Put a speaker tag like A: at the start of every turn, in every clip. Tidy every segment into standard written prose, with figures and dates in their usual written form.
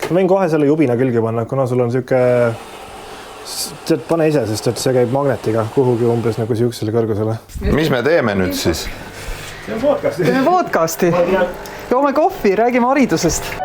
A: Ma võin kohe selle jubina külge panna, kuna sul on siuke... Tead, pane ise, sest et see käib magnetiga kuhugi umbes nagu siuksele kõrgusele.
B: Mis me teeme nüüd siis?
A: Teeme podcasti.
C: Teeme podcasti. Joome kohvi, räägime haridusest.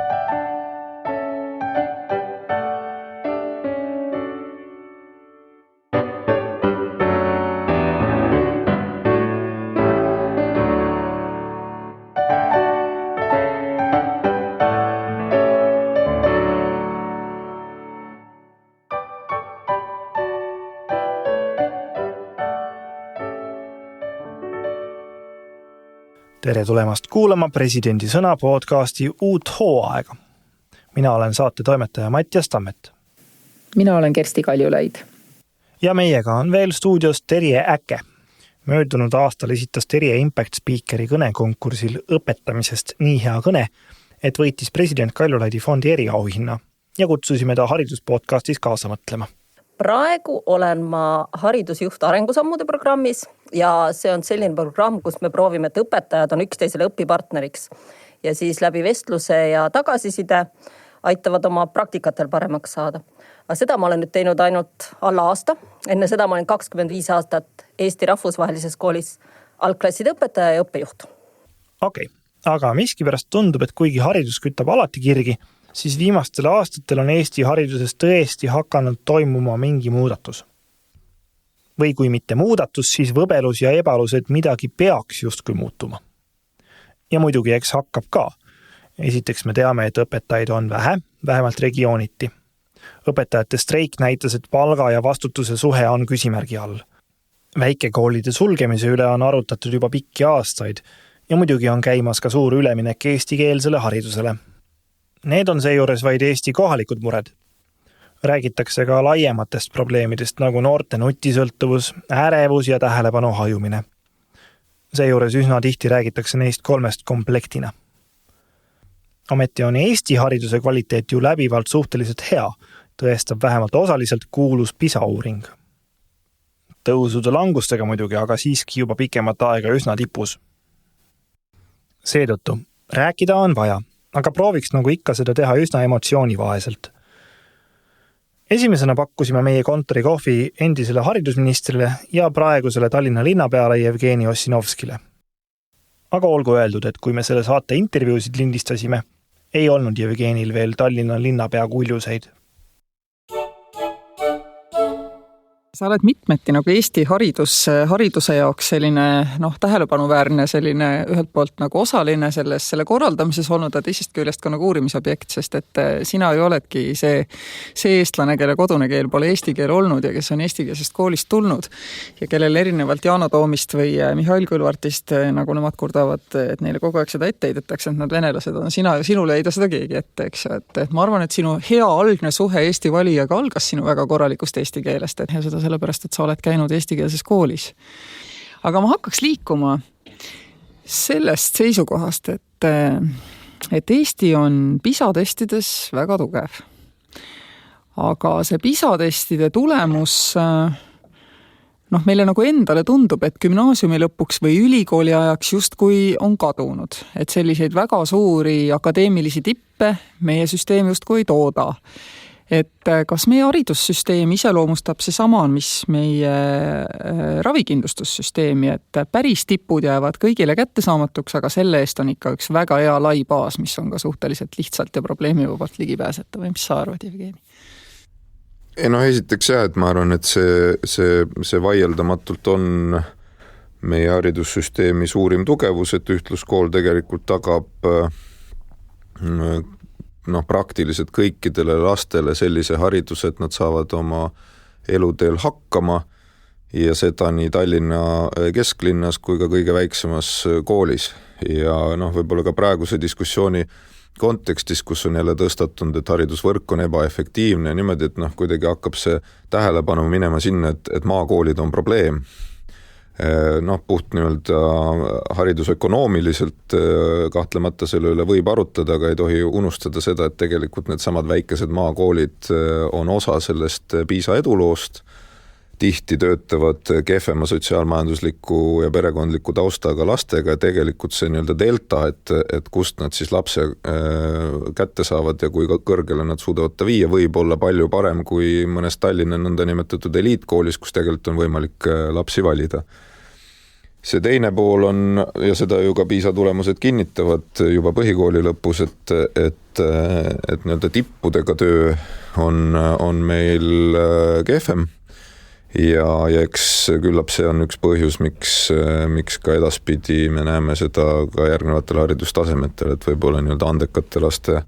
A: Tere tulemast kuulama Presidendi sõna podcasti uut hooaega. Mina olen saate toimetaja Mattias Tammet.
D: Mina olen Kersti Kaljulaid.
A: Ja meiega on veel stuudios Terje Äke. Möödunud aastal esitas Terje Impact Speakeri kõnekonkursil õpetamisest nii hea kõne, et võitis president Kaljulaidi fondi eriauhinna ja kutsusime ta hariduspodcastis kaasa mõtlema.
D: Praegu olen ma haridusjuht arengusammude programmis ja see on selline programm, kus me proovime, et õpetajad on üksteisele õpipartneriks ja siis läbi vestluse ja tagasiside aitavad oma praktikatel paremaks saada. Aga seda ma olen nüüd teinud ainult alla aasta. Enne seda ma olen 25 aastat Eesti rahvusvahelises koolis algklasside õpetaja ja õppejuht.
A: Okei, aga miskipärast tundub, et kuigi haridus kütab alati kirgi, siis viimastel aastatel on Eesti hariduses tõesti hakanud toimuma mingi muudatus. Või kui mitte muudatus, siis võbelus ja ebalus, et midagi peaks justkui muutuma. Ja muidugi eks hakkab ka. Esiteks me teame, et õpetajaid on vähemalt regiooniti. Õpetajate streik näitas, et palga ja vastutuse suhe on küsimärgi all. Väikekoolide sulgemise üle on arutatud juba pikki aastaid ja muidugi on käimas ka suur üleminek eestikeelsele haridusele. Need on seejuures vaid Eesti kohalikud mured. Räägitakse ka laiematest probleemidest nagu noorte nutisõltuvus, ärevus ja tähelepanu hajumine. Seejuures üsna tihti räägitakse neist 3 komplektina. Ometi on Eesti hariduse kvaliteet ju läbivalt suhteliselt hea, tõestab vähemalt osaliselt kuulus PISA-uuring. Tõusude langustega muidugi, aga siiski juba pikemat aega üsna tipus. Seetõttu rääkida on vaja, aga prooviks nagu ikka seda teha üsna emotsioonivaheselt. Esimesena pakkusime meie kontori kohvi endisele haridusministrile ja praegusele Tallinna linnapeale Jevgeni Ossinovskile. Aga olgu öeldud, et kui me selle saate intervjuusid lindistasime, ei olnud Jevgenil veel Tallinna linnapea kuljuseid.
C: Sa oled mitmeti nagu Eesti hariduse jaoks selline tähelepanuväärne, selline ühelt poolt nagu osaline selle korraldamises olnud ja teisest küljest ka nagu uurimisobjekt, sest et sina ju oledki see eestlane, kelle kodune keel pole eesti keel olnud ja kes on eestikeelsest koolist tulnud ja kellel erinevalt Yana Toomist või Mihhail Kõlvartist, nagu nemad kurdavad, et neile kogu aeg seda ette heidetakse, et nad venelased on, sinule ei heida seda keegi ette, eks ju, et ma arvan, et sinu hea algne suhe Eesti valijaga algas sinu väga korralikust eesti keelest, et seda sellepärast, et sa oled käinud eestikeelses koolis. Aga ma hakkaks liikuma sellest seisukohast, et Eesti on PISA-testides väga tugev. Aga see PISA-testide tulemus, meile nagu endale tundub, et gümnaasiumi lõpuks või ülikooli ajaks justkui on kadunud. Et selliseid väga suuri akadeemilisi tippe meie süsteem justkui ei tooda. Et kas meie haridussüsteem iseloomustab see sama, mis meie ravikindlustussüsteemi, et päris tipud jäävad kõigile kättesaamatuks, aga selle eest on ikka üks väga hea lai baas, mis on ka suhteliselt lihtsalt ja probleemivabalt ligipääsetav. Või mis sa arvad, Jevgeni?
B: Esiteks jah, et ma arvan, et see vaieldamatult on meie haridussüsteemi suurim tugevus, et ühtluskool tegelikult tagab praktiliselt kõikidele lastele sellise hariduse, et nad saavad oma eluteel hakkama ja seda nii Tallinna kesklinnas kui ka kõige väiksemas koolis. Ja võib-olla ka praeguse diskussiooni kontekstis, kus on jälle tõstatunud, et haridusvõrk on ebaefektiivne ja niimoodi, et kuidagi hakkab see tähelepanu minema sinna, et maakoolid on probleem. Puht haridusökonoomiliselt kahtlemata selle üle võib arutada, aga ei tohi unustada seda, et tegelikult need samad väikesed maakoolid on osa sellest PISA eduloost. tihti töötavad kehvema sotsiaalmajandusliku ja perekondliku taustaga lastega ja tegelikult see nii-öelda delta, et kust nad siis lapse kätte saavad ja kui kõrgele nad suudavad ta viia, võib olla palju parem kui mõnes Tallinna nõndanimetatud eliitkoolis, kus tegelikult on võimalik lapsi valida. See teine pool on, ja seda ju ka PISA tulemused kinnitavad juba põhikooli lõpus, et nii-öelda tippudega töö on meil kehvem ja eks küllap see on üks põhjus, miks ka edaspidi me näeme seda ka järgnevatel haridustasemetel, et võib-olla nii-öelda andekate laste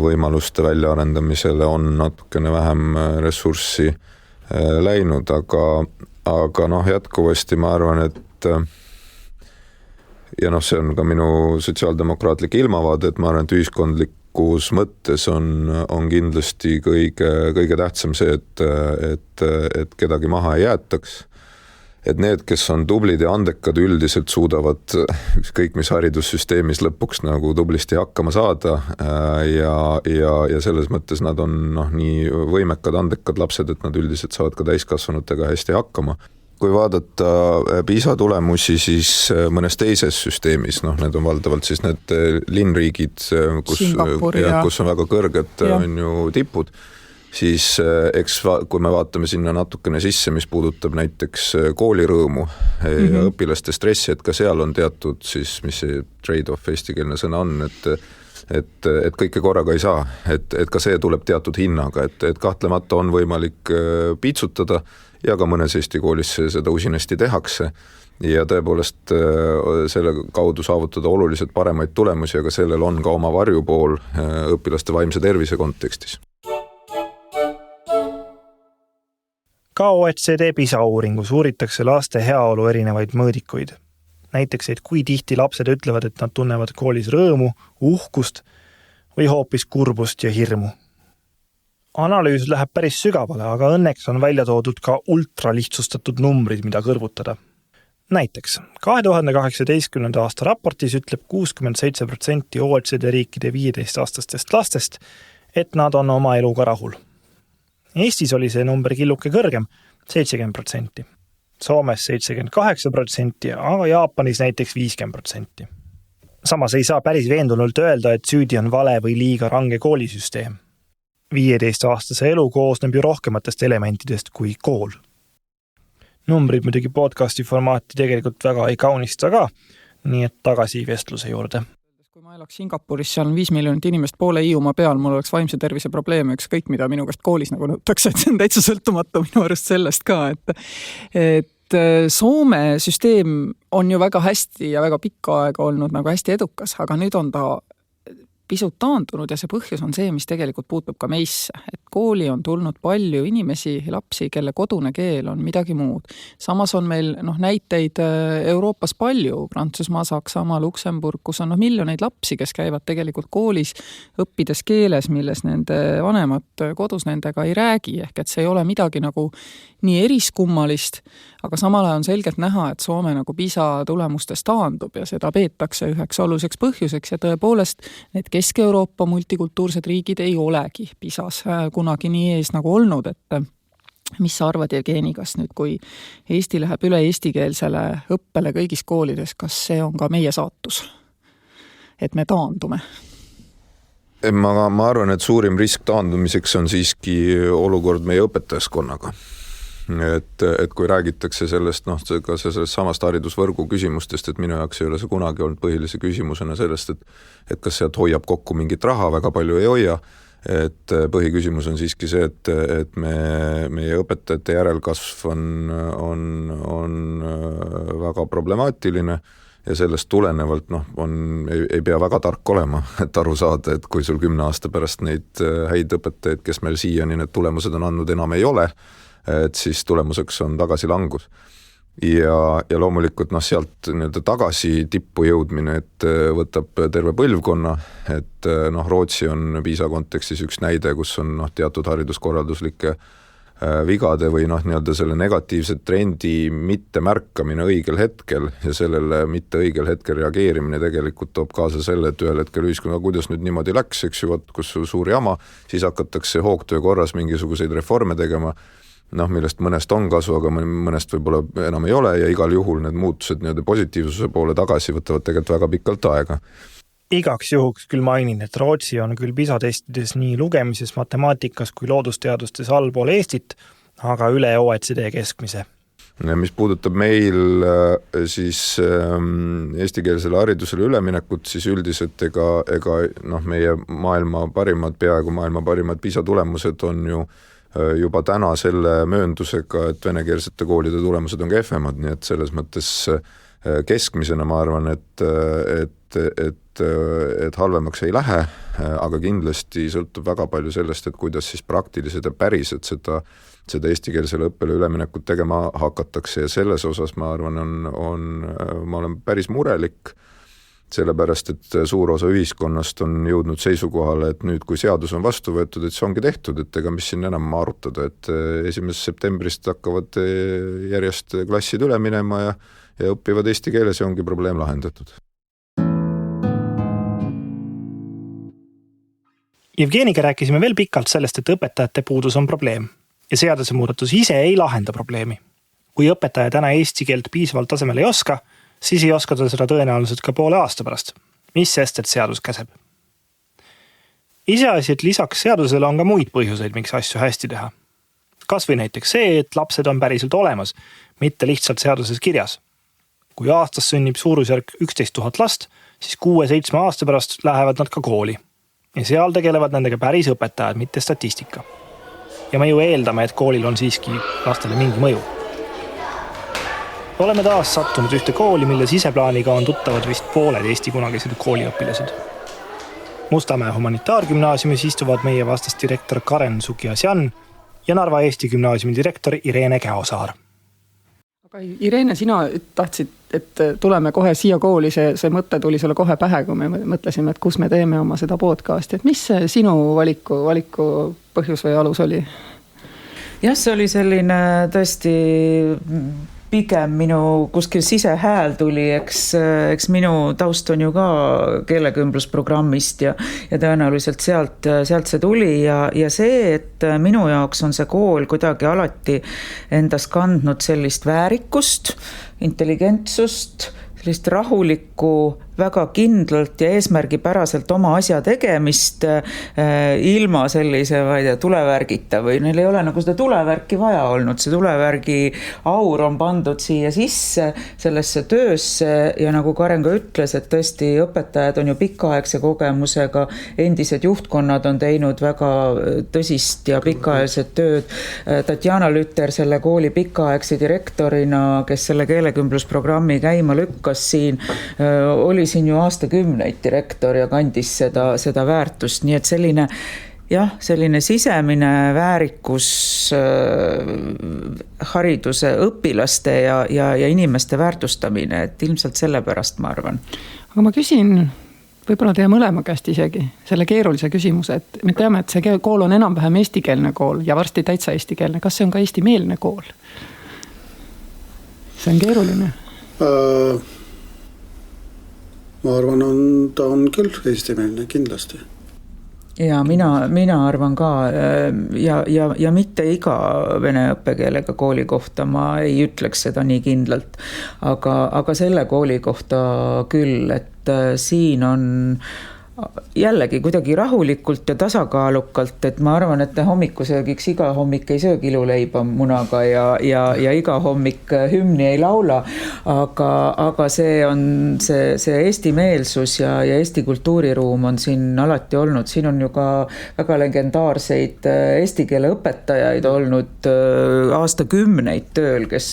B: võimaluste väljaarendamisele on natukene vähem ressurssi läinud, aga jätkuvasti ma arvan, et ja see on ka minu sotsiaaldemokraatlik ilmavaade, et ma arvan, et ühiskondlikus mõttes on kindlasti kõige tähtsam see, et kedagi maha ei jäetaks. Et need, kes on tublid ja andekad, üldiselt suudavad ükskõik mis haridussüsteemis lõpuks nagu tublisti hakkama saada ja selles mõttes nad on nii võimekad, andekad lapsed, et nad üldiselt saavad ka täiskasvanutega hästi hakkama. Kui vaadata PISA tulemusi, siis mõnes teises süsteemis, need on valdavalt siis need linnriigid, kus on väga kõrged on ju tipud, siis eks kui me vaatame sinna natukene sisse, mis puudutab näiteks koolirõõmu ja õpilaste stressi, et ka seal on teatud siis, mis see trade-off eestikeelne sõna on, et kõike korraga ei saa, et ka see tuleb teatud hinnaga, et kahtlemata on võimalik piitsutada ja ka mõnes Eesti koolis seda usinasti tehakse ja tõepoolest selle kaudu saavutada oluliselt paremaid tulemusi, aga sellel on ka oma varjupool õpilaste vaimse tervise kontekstis.
A: Ka OECD PISA uuringus uuritakse laste heaolu erinevaid mõõdikuid. Näiteks, et kui tihti lapsed ütlevad, et nad tunnevad koolis rõõmu, uhkust või hoopis kurbust ja hirmu. Analüüs läheb päris sügavale, aga õnneks on välja toodud ka ultralihtsustatud numbrid, mida kõrvutada. Näiteks, 2018. aasta raportis ütleb 67% OECD riikide 15-aastastest lastest, et nad on oma eluga rahul. Eestis oli see number killuke kõrgem, 70%. Soomes 78%, aga Jaapanis näiteks 50%. Samas ei saa päris veendunult öelda, et süüdi on vale või liiga range koolisüsteem. 15-aastase elu koosneb ju rohkematest elementidest kui kool. Numbrid muidugi podcasti formaati tegelikult väga ei kaunista ka, nii et tagasi vestluse juurde.
C: Kui ma elaks Singapuris, seal on 5 miljonit inimest poole Hiiumaa peal, mul oleks vaimse tervise probleeme, ükskõik mida minu käest koolis nagu nõutakse, et see on täitsa sõltumatu minu arust sellest ka, et Soome süsteem on ju väga hästi ja väga pikka aega olnud nagu hästi edukas, aga nüüd on ta pisut taandunud ja see põhjus on see, mis tegelikult puutub ka meisse. Et kooli on tulnud palju inimesi, lapsi, kelle kodune keel on midagi muud. Samas on meil näiteid Euroopas palju, Prantsusmaa, Saksamaa, Luksemburg, kus on miljoneid lapsi, kes käivad tegelikult koolis õppides keeles, milles nende vanemad kodus nendega ei räägi. Ehk et see ei ole midagi nagu nii eriskummalist, aga samal ajal on selgelt näha, et Soome nagu PISA tulemustes taandub ja seda peetakse üheks oluliseks põhjuseks ja tõepoolest need Kesk-Euroopa multikultuursed riigid ei olegi PISAs kunagi nii ees nagu olnud, et mis sa arvad, Jevgeni, kas nüüd, kui Eesti läheb üle eestikeelsele õppele kõigis koolides, kas see on ka meie saatus, et me taandume?
B: Ma arvan, et suurim risk taandumiseks on siiski olukord meie õpetajaskonnaga. Et kui räägitakse sellest, ka sellest samast haridusvõrgu küsimustest, et minu jaoks ei ole see kunagi olnud põhilise küsimusena sellest, et kas sealt hoiab kokku mingit raha, väga palju ei hoia, et põhiküsimus on siiski see, et meie õpetajate järelkasv on väga problemaatiline ja sellest tulenevalt ei pea väga tark olema, et aru saada, et kui sul 10 aasta pärast neid häid õpetajaid, kes meil siiani need tulemused on andnud, enam ei ole, et siis tulemuseks on tagasilangus. Ja loomulikult sealt tagasi tippu jõudmine, et võtab terve põlvkonna, et Rootsi on PISA kontekstis üks näide, kus on teatud hariduskorralduslike vigade või selle negatiivse trendi mitte märkamine õigel hetkel ja sellele mitte õigel hetkel reageerimine tegelikult toob kaasa selle, et ühel hetkel ühiskonna, kuidas nüüd niimoodi läks, eks ju, kus suur jama, siis hakatakse hoogtöö korras mingisuguseid reforme tegema millest mõnest on kasu, aga mõnest võib-olla enam ei ole ja igal juhul need muutused nii-öelda positiivsuse poole tagasi võtavad tegelikult väga pikalt aega.
A: Igaks juhuks küll mainin, et Rootsi on küll PISA testides nii lugemises, matemaatikas kui loodusteadustes allpool Eestit, aga üle OECD keskmise.
B: Mis puudutab meil siis eestikeelsele haridusele üleminekut, siis üldiselt ega meie peaaegu maailma parimad PISA tulemused on ju juba täna selle mööndusega, et venekeelsete koolide tulemused on kehvemad, nii et selles mõttes keskmisena ma arvan, et halvemaks ei lähe, aga kindlasti sõltub väga palju sellest, et kuidas siis praktiliselt ja päriselt seda eestikeelsele õppele üleminekut tegema hakatakse ja selles osas ma arvan, ma olen päris murelik, sellepärast, et suur osa ühiskonnast on jõudnud seisukohale, et nüüd, kui seadus on vastu võetud, et see ongi tehtud, et ega mis siin enam arutada, et 1. septembrist hakkavad järjest klassid üle minema ja õppivad eesti keeles ja ongi probleem lahendatud.
A: Jevgeniga rääkisime veel pikalt sellest, et õpetajate puudus on probleem ja seadusemuudatus ise ei lahenda probleemi. Kui õpetaja täna eesti keelt piisavalt tasemel ei oska, siis ei oska ta seda tõenäoliselt ka poole aasta pärast. Mis sest, et seadus käseb? Iseasi, et lisaks seadusele on ka muid põhjuseid, miks asju hästi teha. Kas või näiteks see, et lapsed on päriselt olemas, mitte lihtsalt seaduses kirjas. Kui aastas sünnib suurusjärk 11 000 last, siis 6-7 aasta pärast lähevad nad ka kooli. Ja seal tegelevad nendega päris õpetajad, mitte statistika. Ja me ju eeldame, et koolil on siiski lastele mingi mõju. Oleme taas sattunud ühte kooli, mille siseplaaniga on tuttavad vist pooled Eesti kunagised kooliõpilased. Mustamäe humanitaargümnaasiumis istuvad meie vastas direktor Karen Sukiasjan ja Narva Eesti gümnaasiumi direktor Irene Käosaar.
C: Aga Irene, sina tahtsid, et tuleme kohe siia kooli, see mõte tuli sulle kohe pähe, kui me mõtlesime, et kus me teeme oma seda podcasti. Et mis sinu valiku põhjus või alus oli?
E: Jah, see oli selline tõesti pigem minu kuskil sisehääl tuli, eks minu taust on ju ka keelekümblusprogrammist ja tõenäoliselt sealt see tuli ja see, et minu jaoks on see kool kuidagi alati endas kandnud sellist väärikust, intelligentsust, sellist rahulikku, väga kindlalt ja eesmärgipäraselt oma asja tegemist ilma sellise tulevärgita või neil ei ole nagu seda tulevärki vaja olnud. See tulevärgi aur on pandud siia sisse sellesse töösse ja nagu Karen ka ütles, et tõesti õpetajad on ju pikaaegse kogemusega, endised juhtkonnad on teinud väga tõsist ja pikaaegset tööd. Tatjana Lüter selle kooli pikaaegse direktorina, kes selle keelekümblusprogrammi käima lükkas siin, oli siin ju aastakümneid direktor ja kandis seda väärtust, nii et selline sisemine väärikus hariduse õpilaste ja inimeste väärtustamine, et ilmselt sellepärast ma arvan.
C: Aga ma küsin võib-olla teie mõlema käest isegi selle keerulise küsimuse, et me teame, et see kool on enam-vähem eestikeelne kool ja varsti täitsa eestikeelne. Kas see on ka eestimeelne kool? See on keeruline.
F: Ma arvan, ta on küll eestimeelne kindlasti.
E: Ja mina arvan ka ja mitte iga vene õppekeelega kooli kohta ma ei ütleks seda nii kindlalt, aga selle kooli kohta küll, et siin on jällegi kuidagi rahulikult ja tasakaalukalt, et ma arvan, et hommikusöögiks iga hommik ei söö kiluleiba munaga ja iga hommik hümni ei laula, aga see on see eestimeelsus ja Eesti kultuuriruum on siin alati olnud. Siin on ju ka väga legendaarseid eesti keele õpetajaid olnud aastakümneid tööl, kes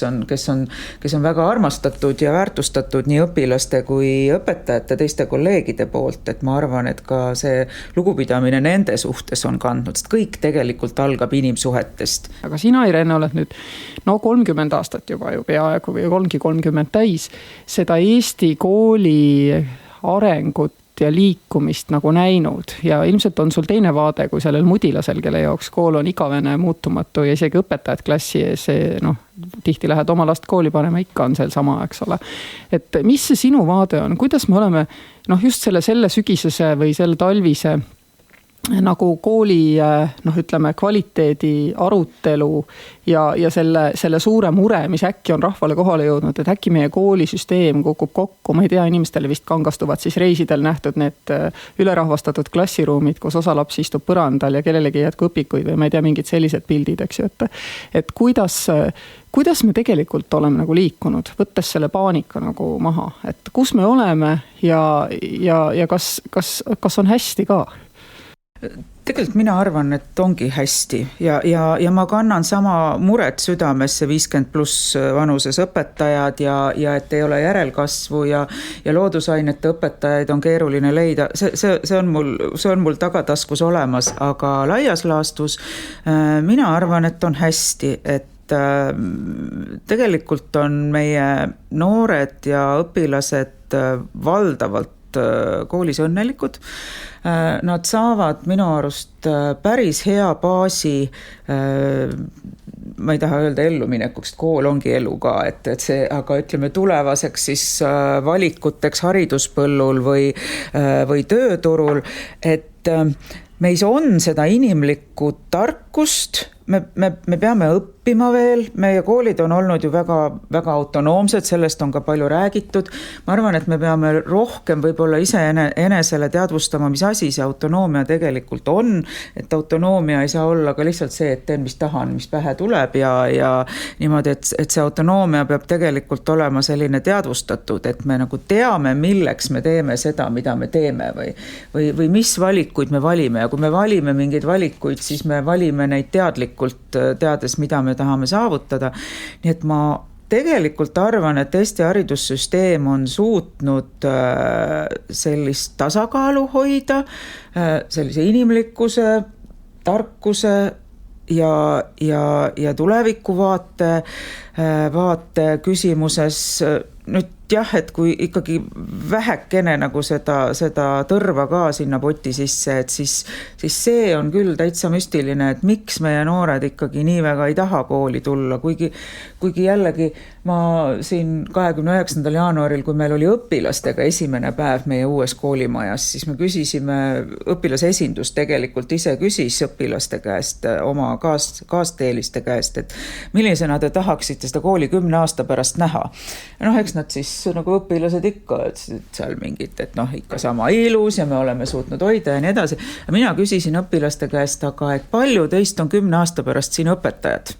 E: on väga armastatud ja väärtustatud nii õpilaste kui õpetajate teiste kolleegide poolt, et ma arvan, et ka see lugupidamine nende suhtes on kandnud, sest kõik tegelikult algab inimsuhetest.
C: Aga sina, Irene, oled nüüd 30 aastat juba ju peaaegu või ongi 30 täis seda Eesti kooli arengut ja liikumist nagu näinud ja ilmselt on sul teine vaade kui sellel mudilasel, kelle jaoks kool on igavene muutumatu ja isegi õpetajad klassi ees, tihti lähed oma last kooli panema, ikka on seal sama, eks ole. Et mis see sinu vaade on? Kuidas me oleme just selle sügisese või selle talvise nagu kooli ütleme kvaliteedi arutelu ja selle suure mure, mis äkki on rahvale kohale jõudnud, et äkki meie koolisüsteem kukub kokku, ma ei tea, inimestele vist kangastuvad siis reisidel nähtud need ülerahvastatud klassiruumid, kus osa lapsi istub põrandal ja kellelegi ei jätku õpikuid või ma ei tea, mingid sellised pildid, eks ju, et kuidas me tegelikult oleme nagu liikunud, võttes selle paanika nagu maha, et kus me oleme ja kas on hästi ka?
E: Tegelikult mina arvan, et ongi hästi ja ma kannan sama muret südamesse 50+ vanuses õpetajad ja et ei ole järelkasvu ja loodusainete õpetajaid on keeruline leida. See on mul tagataskus olemas, aga laias laastus mina arvan, et on hästi, et tegelikult on meie noored ja õpilased valdavalt koolis õnnelikud. Nad saavad minu arust päris hea baasi, ma ei taha öelda elluminekuks, kool ongi elu ka, et see, aga ütleme tulevaseks siis valikuteks hariduspõllul või tööturul, et meis on seda inimlikku tarkust, me peame õppima veel, meie koolid on olnud ju väga, väga autonoomsed, sellest on ka palju räägitud. Ma arvan, et me peame rohkem võib-olla ise enesele teadvustama, mis asi see autonoomia tegelikult on, et autonoomia ei saa olla ka lihtsalt see, et teen, mis tahan, mis pähe tuleb ja niimoodi, et see autonoomia peab tegelikult olema selline teadvustatud, et me nagu teame, milleks me teeme seda, mida me teeme või mis valikuid me valime ja kui me valime mingeid valikuid, siis me valime neid teadlikult teades, mida me tahame saavutada. Nii et ma tegelikult arvan, et Eesti haridussüsteem on suutnud sellist tasakaalu hoida, sellise inimlikkuse, tarkuse ja tulevikuvaate küsimuses nüüd jah, et kui ikkagi vähekene nagu seda tõrva ka sinna poti sisse, et siis see on küll täitsa müstiline, et miks meie noored ikkagi nii väga ei taha kooli tulla, kuigi jällegi ma siin 29. jaanuaril, kui meil oli õpilastega esimene päev meie uues koolimajas, siis me küsisime, õpilasesindus tegelikult ise küsis õpilaste käest, oma kaasteeliste käest, et millisena te tahaksite seda kooli 10 aasta pärast näha. Eks nad siis nagu õpilased ikka, et seal mingid, et ikka sama ilus ja me oleme suutnud hoida ja nii edasi. Mina küsisin õpilaste käest, aga et palju teist on 10 aasta pärast siin õpetajad?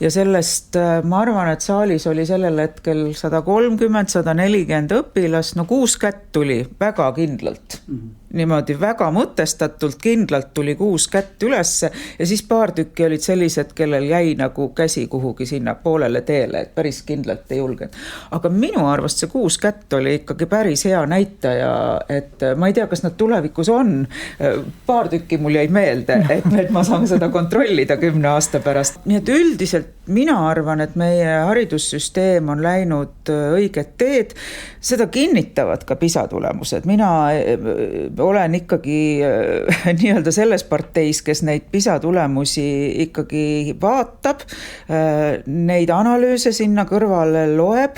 E: Ja sellest ma arvan, et saalis oli sellel hetkel 130-140 õpilast, 6 kätt tuli väga kindlalt. Niimoodi väga mõtestatult kindlalt tuli 6 kätt ülesse ja siis paar tükki olid sellised, kellel jäi nagu käsi kuhugi sinna poolele teele, et päris kindlalt ei julgenud. Aga minu arvast see 6 kätt oli ikkagi päris hea näitaja, et ma ei tea, kas nad tulevikus on. Paar tükki mul jäi meelde, et ma saan seda kontrollida 10 aasta pärast. Nii et üldiselt mina arvan, et meie haridussüsteem on läinud õiget teed. Seda kinnitavad ka PISA tulemused. Mina olen ikkagi nii-öelda selles parteis, kes neid PISA tulemusi ikkagi vaatab, neid analüüse sinna kõrvale loeb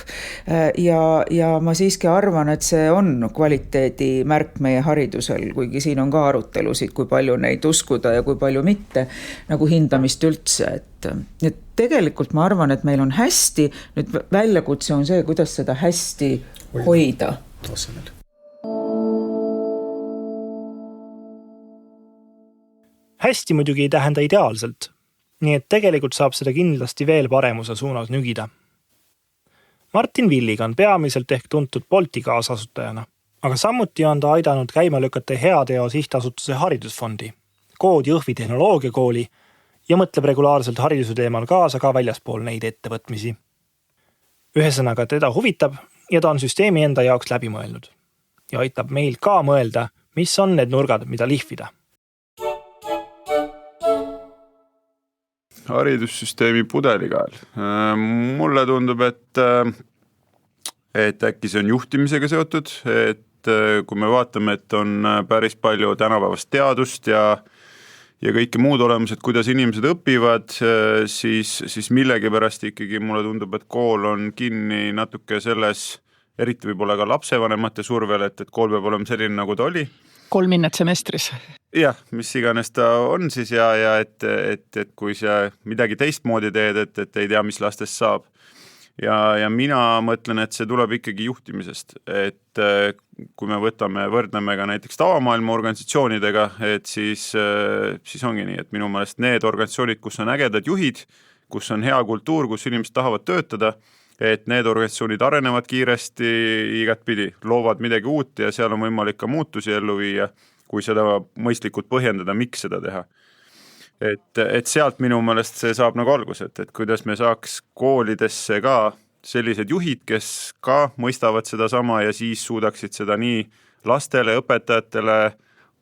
E: ja ma siiski arvan, et see on kvaliteedi märk meie haridusel, kuigi siin on ka arutelusid, kui palju neid uskuda ja kui palju mitte, nagu hindamist üldse, et tegelikult ma arvan, et meil on hästi, nüüd väljakutse on see, kuidas seda hästi hoida.
A: Hästi muidugi ei tähenda ideaalselt, nii et tegelikult saab seda kindlasti veel paremuse suunas nügida. Martin Villiga on peamiselt ehk tuntud Bolti kaasasutajana, aga samuti on ta aidanud käima lükata Heateo sihtasutuse haridusfondi, Kood Jõhvi tehnoloogiakooli ja mõtleb regulaarselt hariduse teemal kaasa ka väljaspool neid ettevõtmisi. Ühesõnaga teda huvitab ja ta on süsteemi enda jaoks läbi mõelnud ja aitab meil ka mõelda, mis on need nurgad, mida lihvida.
G: Haridussüsteemi pudelikael. Mulle tundub, et äkki see on juhtimisega seotud, et kui me vaatame, et on päris palju tänapäevast teadust ja kõike muud olemused, kuidas inimesed õpivad, siis millegipärast ikkagi mulle tundub, et kool on kinni natuke selles, eriti võib-olla ka lapsevanemate survel, et kool peab olema selline, nagu ta oli.
C: 3 hinnet semestris.
G: Jah, mis iganes ta on siis ja et kui sa midagi teistmoodi teed, et ei tea, mis lastest saab. Ja mina mõtlen, et see tuleb ikkagi juhtimisest, et kui me võrdleme ka näiteks tavamaailma organisatsioonidega, et siis ongi nii, et minu meelest need organisatsioonid, kus on ägedad juhid, kus on hea kultuur, kus inimesed tahavad töötada, et need organisatsioonid arenevad kiiresti igatpidi, loovad midagi uut ja seal on võimalik ka muutusi ellu viia, kui seda mõistlikult põhjendada, miks seda teha. Et sealt minu meelest see saab nagu algus, et kuidas me saaks koolidesse ka sellised juhid, kes ka mõistavad seda sama ja siis suudaksid seda nii lastele, õpetajatele,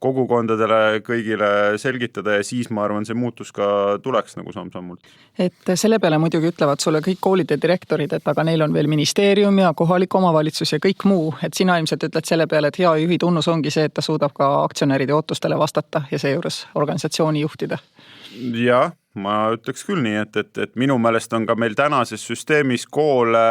G: kogukondadele, kõigile selgitada ja siis ma arvan, see muutus ka tuleks nagu samm-sammult.
C: Et selle peale muidugi ütlevad sulle kõik koolide direktorid, et aga neil on veel ministeerium ja kohalik omavalitsus ja kõik muu, et sina ilmselt ütled selle peale, et hea juhi tunnus ongi see, et ta suudab ka aktsionäride ootustele vastata ja seejuures organisatsiooni juhtida.
G: Ja, ma ütleks küll nii, et minu meelest on ka meil tänases süsteemis koole,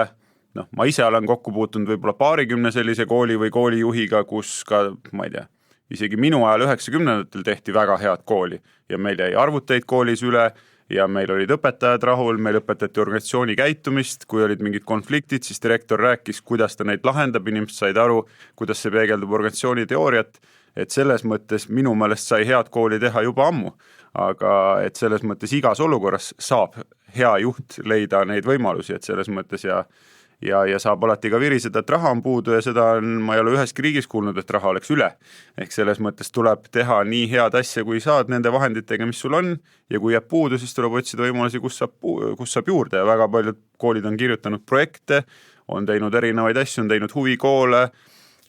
G: ma ise olen kokku puutunud võib-olla 20 sellise kooli või koolijuhiga, kus ka, ma ei tea, isegi minu ajal 90-ndatel tehti väga head kooli ja meil jäi arvuteid koolis üle ja meil olid õpetajad rahul, meil õpetati organisatsiooni käitumist, kui olid mingid konfliktid, siis direktor rääkis, kuidas ta neid lahendab, inimesed said aru, kuidas see peegeldub organisatsiooni teooriat, et selles mõttes minu meelest sai head kooli teha juba ammu, aga et selles mõttes igas olukorras saab hea juht leida neid võimalusi, et selles mõttes ja saab alati ka viriseda, et raha on puudu ja seda ma ei ole üheski riigis kuulnud, et raha oleks üle. Ehk selles mõttes tuleb teha nii head asja, kui saad nende vahenditega, mis sul on ja kui jääb puudu, siis tuleb otsida võimalusi, kus saab juurde ja väga paljud koolid on kirjutanud projekte, on teinud erinevaid asju, on teinud huvikoole,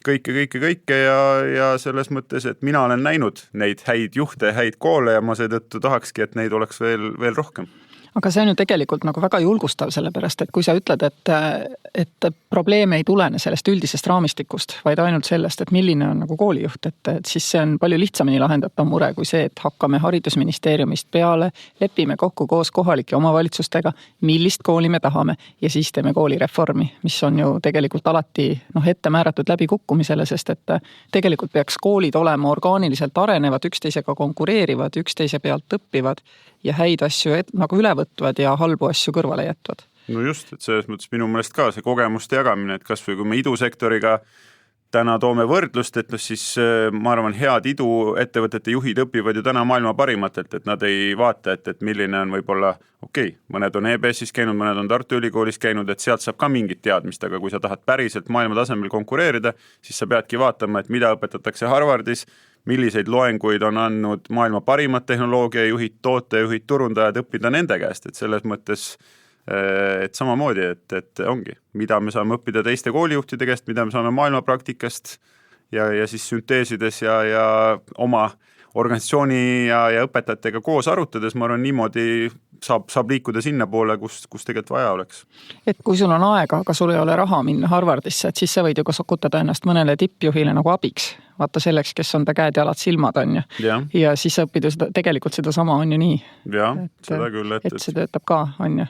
G: kõike ja selles mõttes, et mina olen näinud neid häid juhte, häid koole ja ma seetõttu tahakski, et neid oleks veel rohkem.
C: Aga see on ju tegelikult nagu väga julgustav, sellepärast, et kui sa ütled, et probleem ei tulene sellest üldisest raamistikust, vaid ainult sellest, et milline on nagu koolijuht, et siis see on palju lihtsamini lahendatav mure kui see, et hakkame haridusministeeriumist peale, lepime kokku koos kohalike omavalitsustega, millist kooli me tahame ja siis teeme koolireformi, mis on ju tegelikult alati ette määratud läbi kukkumisele, sest et tegelikult peaks koolid olema orgaaniliselt arenevad, üksteisega konkureerivad, üksteise pealt õppivad ja häid asju nagu üle võtvad ja halbu asju kõrvale jätvad.
G: No just, et selles mõttes minu meelest ka see kogemuste jagamine, et kas või kui me idusektoriga täna toome võrdlust, et siis ma arvan, head iduettevõtete juhid õpivad ju täna maailma parimatelt, et nad ei vaata, et milline on võib-olla, mõned on EBS-is käinud, mõned on Tartu Ülikoolis käinud, et sealt saab ka mingit teadmist, aga kui sa tahad päriselt maailma tasemel konkureerida, siis sa peadki vaatama, et mida õpetatakse Harvardis, milliseid loenguid on andnud maailma parimad tehnoloogiajuhid, tootejuhid, turundajad, õppida nende käest, et selles mõttes, et samamoodi, et ongi, mida me saame õppida teiste koolijuhtide käest, mida me saame maailma praktikast ja siis sünteesides ja oma organisatsiooni ja õpetajatega koos arutades, ma arvan, niimoodi saab liikuda sinna poole, kus tegelikult vaja oleks. Et
C: kui sul on aega, aga sul ei ole raha minna Harvardisse, et siis sa võid ju ka sokutada ennast mõnele tippjuhile nagu abiks. Vaata selleks, kes on ta käed, jalad, silmad on ju. Ja siis õppida tegelikult seda sama on ju nii. Seda küll. Et see töötab ka, on ju.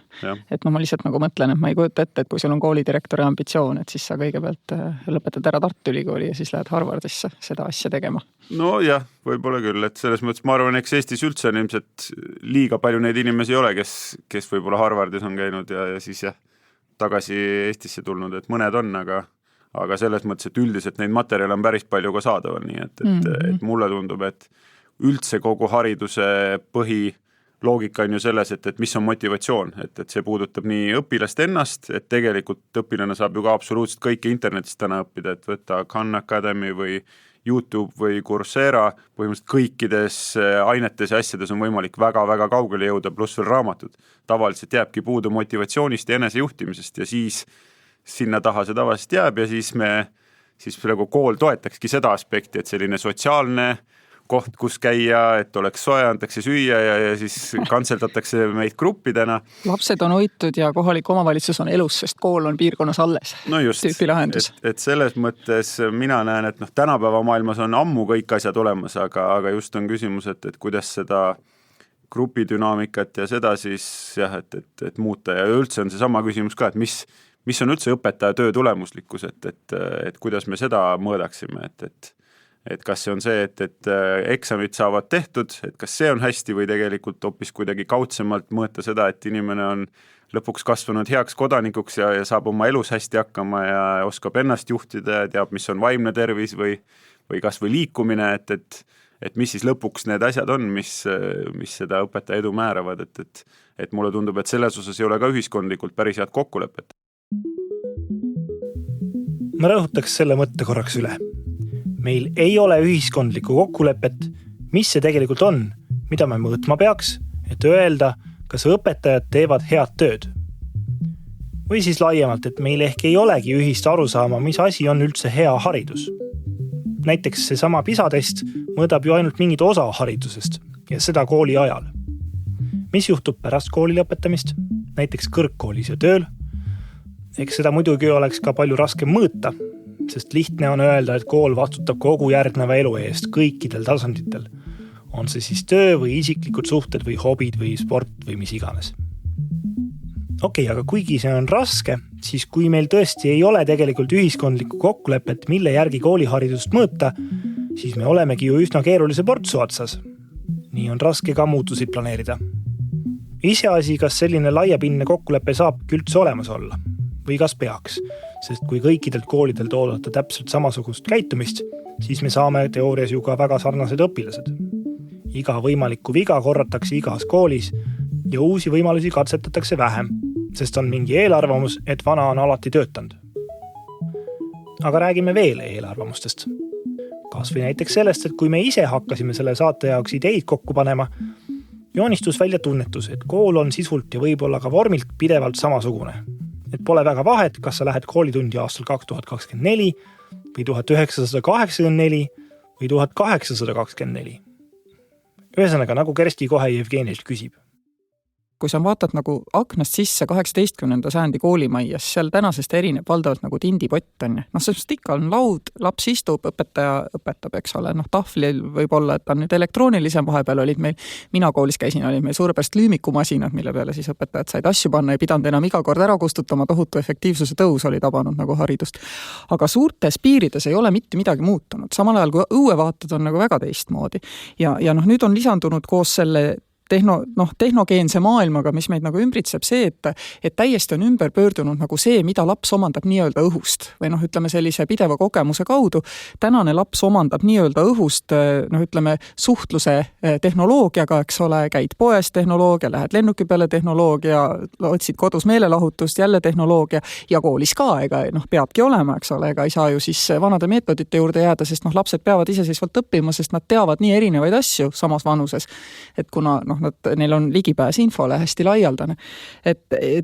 C: Et ma lihtsalt nagu mõtlen, et ma ei kujuta ette, et kui sul on koolidirektori ambitsioon, et siis sa kõigepealt lõpetad ära Tartu Ülikooli ja siis lähed Harvardisse seda asja tegema. No jah, võib-olla küll, et selles mõttes ma arvan, eks Eestis üldse on ilmselt liiga palju neid inimesi ei ole, kes võib-olla Harvardis on käinud ja siis tagasi Eestisse tulnud, et mõned on, aga selles mõttes, et üldiselt neid materjale on päris palju ka saadaval, nii et mulle tundub, et üldse kogu hariduse põhiloogika on ju selles, et mis on motivatsioon, et see puudutab nii õpilast ennast, et tegelikult õpilane saab ju ka absoluutselt kõike internetist täna õppida, et võtta Khan Academy või YouTube või Coursera, põhimõtteliselt kõikides ainetes ja asjades on võimalik väga-väga kaugele jõuda, pluss veel raamatud. Tavaliselt jääbki puudu motivatsioonist ja enesejuhtimisest ja siis sinna taha see tavaliselt jääb ja siis praegu kool toetakski seda aspekti, et selline sotsiaalne koht, kus käia, et oleks soe, antakse süüa ja siis kantseldatakse meid gruppidena. Lapsed on hoitud ja kohalik omavalitsus on elus, sest kool on piirkonnas alles. No just, et selles mõttes mina näen, et tänapäeva maailmas on ammu kõik asjad olemas, aga just on küsimus, et kuidas seda grupidünaamikat ja seda siis et muuta ja üldse on see sama küsimus ka, et mis on üldse õpetaja töö tulemuslikkus, et kuidas me seda mõõdaksime, et
G: et kas see on see, et eksamid saavad tehtud, et kas see on hästi või tegelikult hoopis kuidagi kaudsemalt mõõta seda, et inimene on lõpuks kasvanud heaks kodanikuks ja saab oma elus hästi hakkama ja oskab ennast juhtida ja teab, mis on vaimne tervis või kas või liikumine, et mis siis lõpuks need asjad on, mis seda õpetaja edu määravad, et mulle tundub, et selles osas ei ole ka ühiskondlikult päris head kokkulepet.
A: Ma rõhutaks selle mõtte korraks üle. Meil ei ole ühiskondlikku kokkulepet, mis see tegelikult on, mida me mõõtma peaks, et öelda, kas õpetajad teevad head tööd. Või siis laiemalt, et meil ehk ei olegi ühist arusaama, mis asi on üldse hea haridus. Näiteks see sama PISA-test mõõdab ju ainult mingit osa haridusest ja seda kooli ajal. Mis juhtub pärast kooli lõpetamist, näiteks kõrgkoolis ja tööl? Eks seda muidugi oleks ka palju raskem mõõta, sest lihtne on öelda, et kool vastutab kogu järgneva elu eest kõikidel tasanditel. On see siis töö või isiklikud suhted või hobid või sport või mis iganes. Okei, aga kuigi see on raske, siis kui meil tõesti ei ole tegelikult ühiskondlikku kokkulepet, mille järgi kooliharidust mõõta, siis me olemegi ju üsna keerulise portsu otsas. Nii on raske ka muutusid planeerida. Iseasi, kas selline laiapindne kokkulepe saab üldse olemas olla või kas peaks, sest kui kõikidelt koolidelt oodata täpselt samasugust käitumist, siis me saame teoorias ju ka väga sarnased õpilased. Iga võimalikku viga korratakse igas koolis ja uusi võimalusi katsetatakse vähem, sest on mingi eelarvamus, et vana on alati töötanud. Aga räägime veel eelarvamustest. Kas või näiteks sellest, et kui me ise hakkasime selle saate jaoks ideid kokku panema, joonistus välja tunnetus, et kool on sisult ja võib-olla ka vormilt pidevalt samasugune. Et pole väga vahet, kas sa lähed koolitundi aastal 2024 või 1984 või 1824. Ühesõnaga, nagu Kersti kohe Jevgenilt küsib.
C: Kui sa vaatad nagu aknast sisse 18. sajandi koolimajja, siis seal tänasest erineb valdavalt nagu tindipott on. Sellest ikka on laud, laps istub, õpetaja õpetab, eks ole. Tahvlil võib olla, et on nüüd elektroonilisem, vahepeal olid meil, mina koolis käisin, olid meil suurepärast lüümikumasinad, mille peale siis õpetajad said asju panna ja pidanud enam iga kord ära kustutama, tohutu efektiivsuse tõus oli tabanud nagu haridust. Aga suurtes piirides ei ole mitte midagi muutunud. Samal ajal kui õuevaated on nagu väga teistmoodi. Ja nüüd on lisandunud koos selle tehnogeense maailmaga, mis meid nagu ümbritseb see, et täiesti on ümber pöördunud nagu see, mida laps omandab nii-öelda õhust või ütleme sellise pideva kogemuse kaudu. Tänane laps omandab nii-öelda õhust, ütleme suhtluse tehnoloogiaga, eks ole, käid poes tehnoloogia, lähed lennuki peale tehnoloogia, otsid kodus meelelahutust, jälle tehnoloogia ja koolis ka, ega peabki olema, eks ole, ega ei saa ju siis vanade meetodite juurde jääda, sest lapsed peavad iseseisvalt õppima, sest nad teavad nii erinevaid asju samas vanuses, et kuna neil on ligipääs infole hästi laialdane.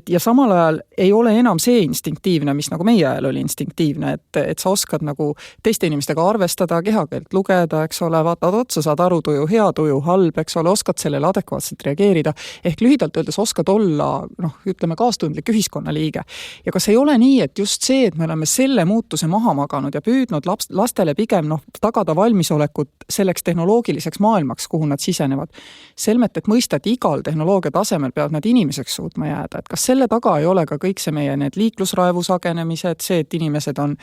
C: Ja samal ajal ei ole enam see instinktiivne, mis nagu meie ajal oli instinktiivne, et sa oskad nagu teiste inimestega arvestada, kehakeelt lugeda, eks ole, vaatad otsa, saad aru tuju, hea tuju, halb, eks ole, oskad sellele adekvaatselt reageerida. Ehk lühidalt öeldes oskad olla, ütleme, kaastundlik ühiskonnaliige. Ja kas ei ole nii, et just see, et me oleme selle muutuse maha maganud ja püüdnud lastele pigem tagada valmisolekut selleks tehnoloogiliseks maailmaks, kuhu nad sisenevad. Selmet, et mõista, et igal tehnoloogia tasemel peavad nad inimeseks suutma jääda. Et kas selle taga ei ole ka kõik see meie need liiklusraevu sagenemised, see, et inimesed on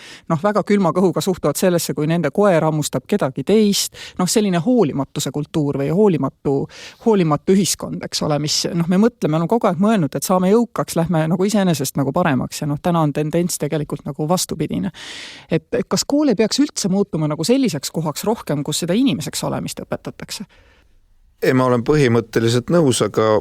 C: väga külma kõhuga suhtuvad sellesse, kui nende koer hammustab kedagi teist, selline hoolimatuse kultuur või hoolimatu ühiskond, eks ole, mis me mõtleme, kogu aeg mõelnud, et saame jõukaks, lähme nagu iseenesest nagu paremaks ja täna on tendents tegelikult nagu vastupidine. Et kas kool ei peaks üldse muutuma nagu selliseks kohaks rohkem, kus seda inimeseks olemist õpetatakse?
B: Ei, ma olen põhimõtteliselt nõus, aga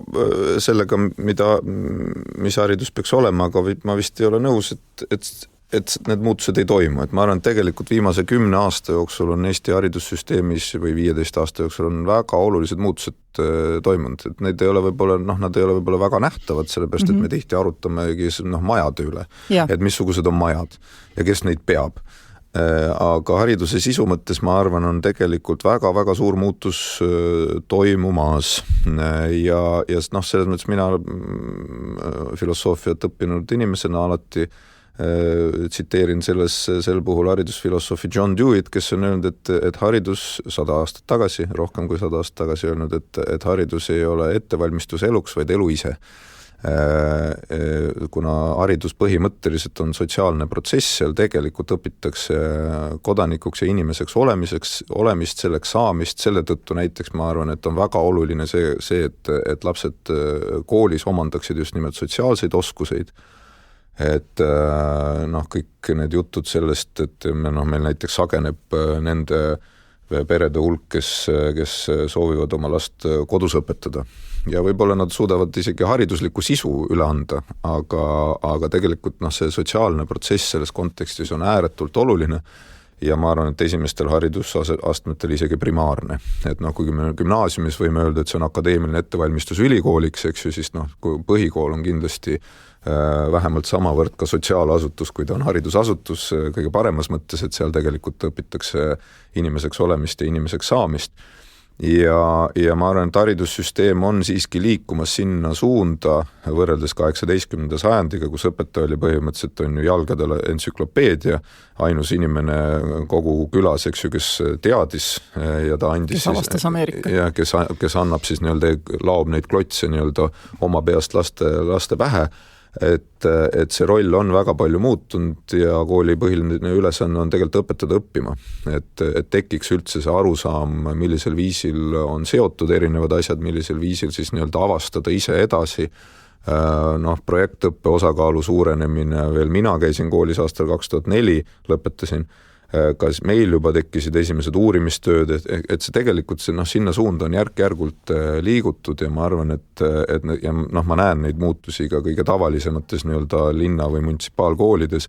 B: sellega, mis haridus peaks olema, aga ma vist ei ole nõus, et need muutused ei toimu. Et ma arvan, et tegelikult viimase 10 aasta jooksul on Eesti haridussüsteemis või 15 aasta jooksul on väga olulised muutused toimunud. Et need ei ole võib-olla väga nähtavad, sellepärast, et me tihti arutamegi majade üle, et missugused on majad ja kes neid peab. Aga hariduse sisu mõttes ma arvan, on tegelikult väga-väga suur muutus toimumas ja selles mõttes mina filosoofiat õppinud inimesena alati tsiteerin sel puhul haridusfilosoofi John Dewey't, kes on öelnud, et haridus 100 aastat tagasi, rohkem kui 100 aastat tagasi öelnud, et haridus ei ole ettevalmistus eluks, vaid elu ise. kuna haridus põhimõtteliselt on sotsiaalne protsess, seal tegelikult õpitakse kodanikuks ja inimeseks olemist, selleks saamist, selle tõttu näiteks ma arvan, et on väga oluline see, et lapsed koolis omandaksid just nimelt sotsiaalseid oskuseid, et kõik need jutud sellest, et meil näiteks sageneb nende perede hulk, kes soovivad oma last kodus õpetada. Ja võib-olla nad suudavad isegi hariduslikku sisu üle anda, aga tegelikult see sotsiaalne protsess selles kontekstis on ääretult oluline ja ma arvan, et esimestel haridusastmetel isegi primaarne. Et kuigi me gümnaasiumis võime öelda, et see on akadeemiline ettevalmistus ülikooliks, eks ju, siis kui põhikool on kindlasti vähemalt samavõrd ka sotsiaalasutus, kui ta on haridusasutus kõige paremas mõttes, et seal tegelikult õpitakse inimeseks olemist ja inimeseks saamist. Ja ma arvan, et haridussüsteem on siiski liikumas sinna suunda võrreldes 18. sajandiga, kus õpetaja oli põhimõtteliselt on ju jalgadele entsüklopeedia, ainus inimene kogu külas, eks ju, kes teadis ja ta andis
C: kes avastas Ameerika.
B: Ja kes annab siis laob neid klotse oma peast laste pähe. Et see roll on väga palju muutunud ja kooli põhiline ülesanne on tegelikult õpetada õppima, et tekiks üldse see arusaam, millisel viisil on seotud erinevad asjad, millisel viisil siis avastada ise edasi, projektõppe osakaalu suurenemine, veel mina käisin koolis aastal 2004, lõpetasin, kas meil juba tekkisid esimesed uurimistööd, et see tegelikult sinna suunda on järk-järgult liigutud ja ma arvan, et ma näen neid muutusi ka kõige tavalisemates linna- või munitsipaalkoolides,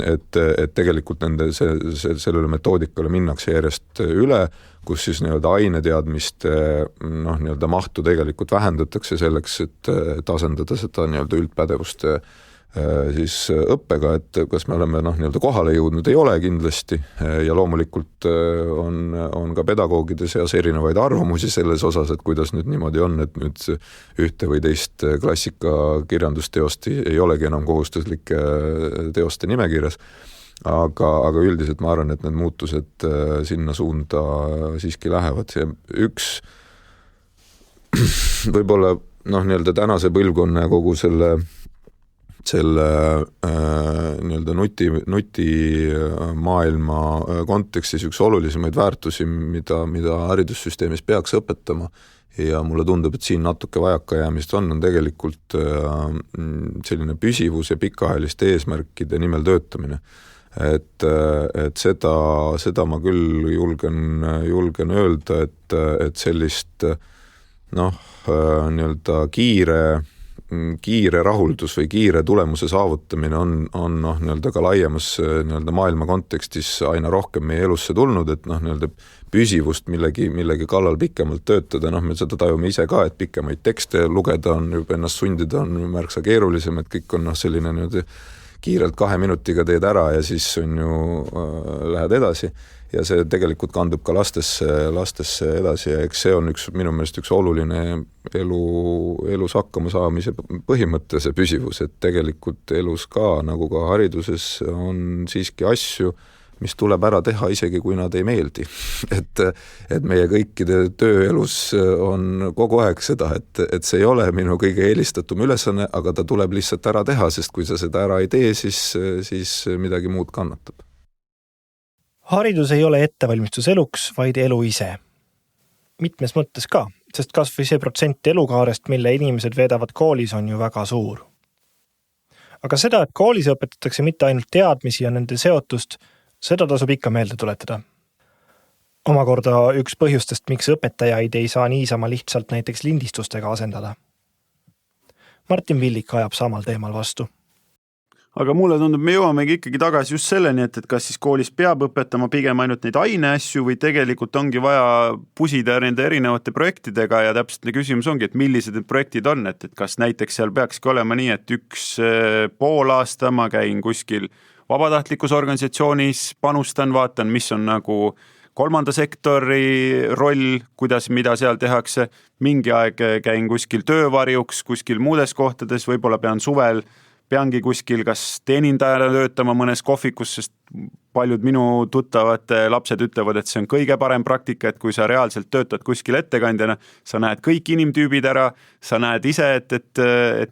B: et tegelikult sellele metoodikale minnakse järjest üle, kus siis aineteadmiste mahtu tegelikult vähendatakse selleks, et asendada seda üldpädevuste siis õppega, et kas me oleme kohale jõudnud, ei ole kindlasti ja loomulikult on ka pedagoogide seas erinevaid arvamusi selles osas, et kuidas nüüd niimoodi on, et nüüd ühte või teist klassikakirjandusteost ei olegi enam kohustuslike teoste nimekirjas, aga üldiselt ma arvan, et need muutused sinna suunda siiski lähevad ja üks võib-olla tänase põlvkonna kogu selle nutimaailma kontekstis üks olulisemaid väärtusi, mida haridussüsteemis peaks õpetama ja mulle tundub, et siin natuke vajakajäämist on tegelikult selline püsivus ja pikaajaliste eesmärkide nimel töötamine. Et seda ma küll julgen öelda, et sellist kiire rahuldus või kiire tulemuse saavutamine on ka laiemas maailma kontekstis aina rohkem meie elusse tulnud, et püsivust millegi kallal pikemalt töötada, me seda tajume ise ka, et pikemaid tekste lugeda on juba ennast sundida on märksa keerulisem, et kõik on selline kiirelt 2 minutiga teed ära ja siis on ju lähed edasi ja see tegelikult kandub ka lastesse edasi ja eks see on minu meelest üks oluline elus hakkama saamise põhimõte, see püsivus, et tegelikult elus ka, nagu ka hariduses on siiski asju, mis tuleb ära teha isegi kui nad ei meeldi. Et meie kõikide tööelus on kogu aeg seda, et see ei ole minu kõige eelistatum ülesanne, aga ta tuleb lihtsalt ära teha, sest kui sa seda ära ei tee, siis midagi muud kannatab.
A: Haridus ei ole ettevalmistus eluks, vaid elu ise. Mitmes mõttes ka, sest kas või see protsent elukaarest, mille inimesed veedavad koolis, on ju väga suur. Aga seda, et koolis õpetatakse mitte ainult teadmisi ja nende seotust, seda tasub ikka meelde tuletada. Omakorda üks põhjustest, miks õpetajaid ei saa niisama lihtsalt näiteks lindistustega asendada. Martin Villik ajab samal teemal vastu.
G: Aga mulle tundub, me jõuamegi ikkagi tagasi just selleni, et kas siis koolis peab õpetama pigem ainult neid aineasju või tegelikult ongi vaja pusida nende erinevate projektidega ja täpselt küsimus ongi, et millised need projektid on, et kas näiteks seal peakski olema nii, et 1,5 aasta ma käin kuskil vabatahtlikus organisatsioonis, panustan, vaatan, mis on nagu kolmanda sektori roll, mida seal tehakse, mingi aeg käin kuskil töövarjuks, kuskil muudes kohtades, võib-olla peangi kuskil kas teenindajana töötama mõnes kohvikus, sest paljud minu tuttavad lapsed ütlevad, et see on kõige parem praktika, et kui sa reaalselt töötad kuskil ettekandjana, sa näed kõik inimtüübid ära, sa näed ise, et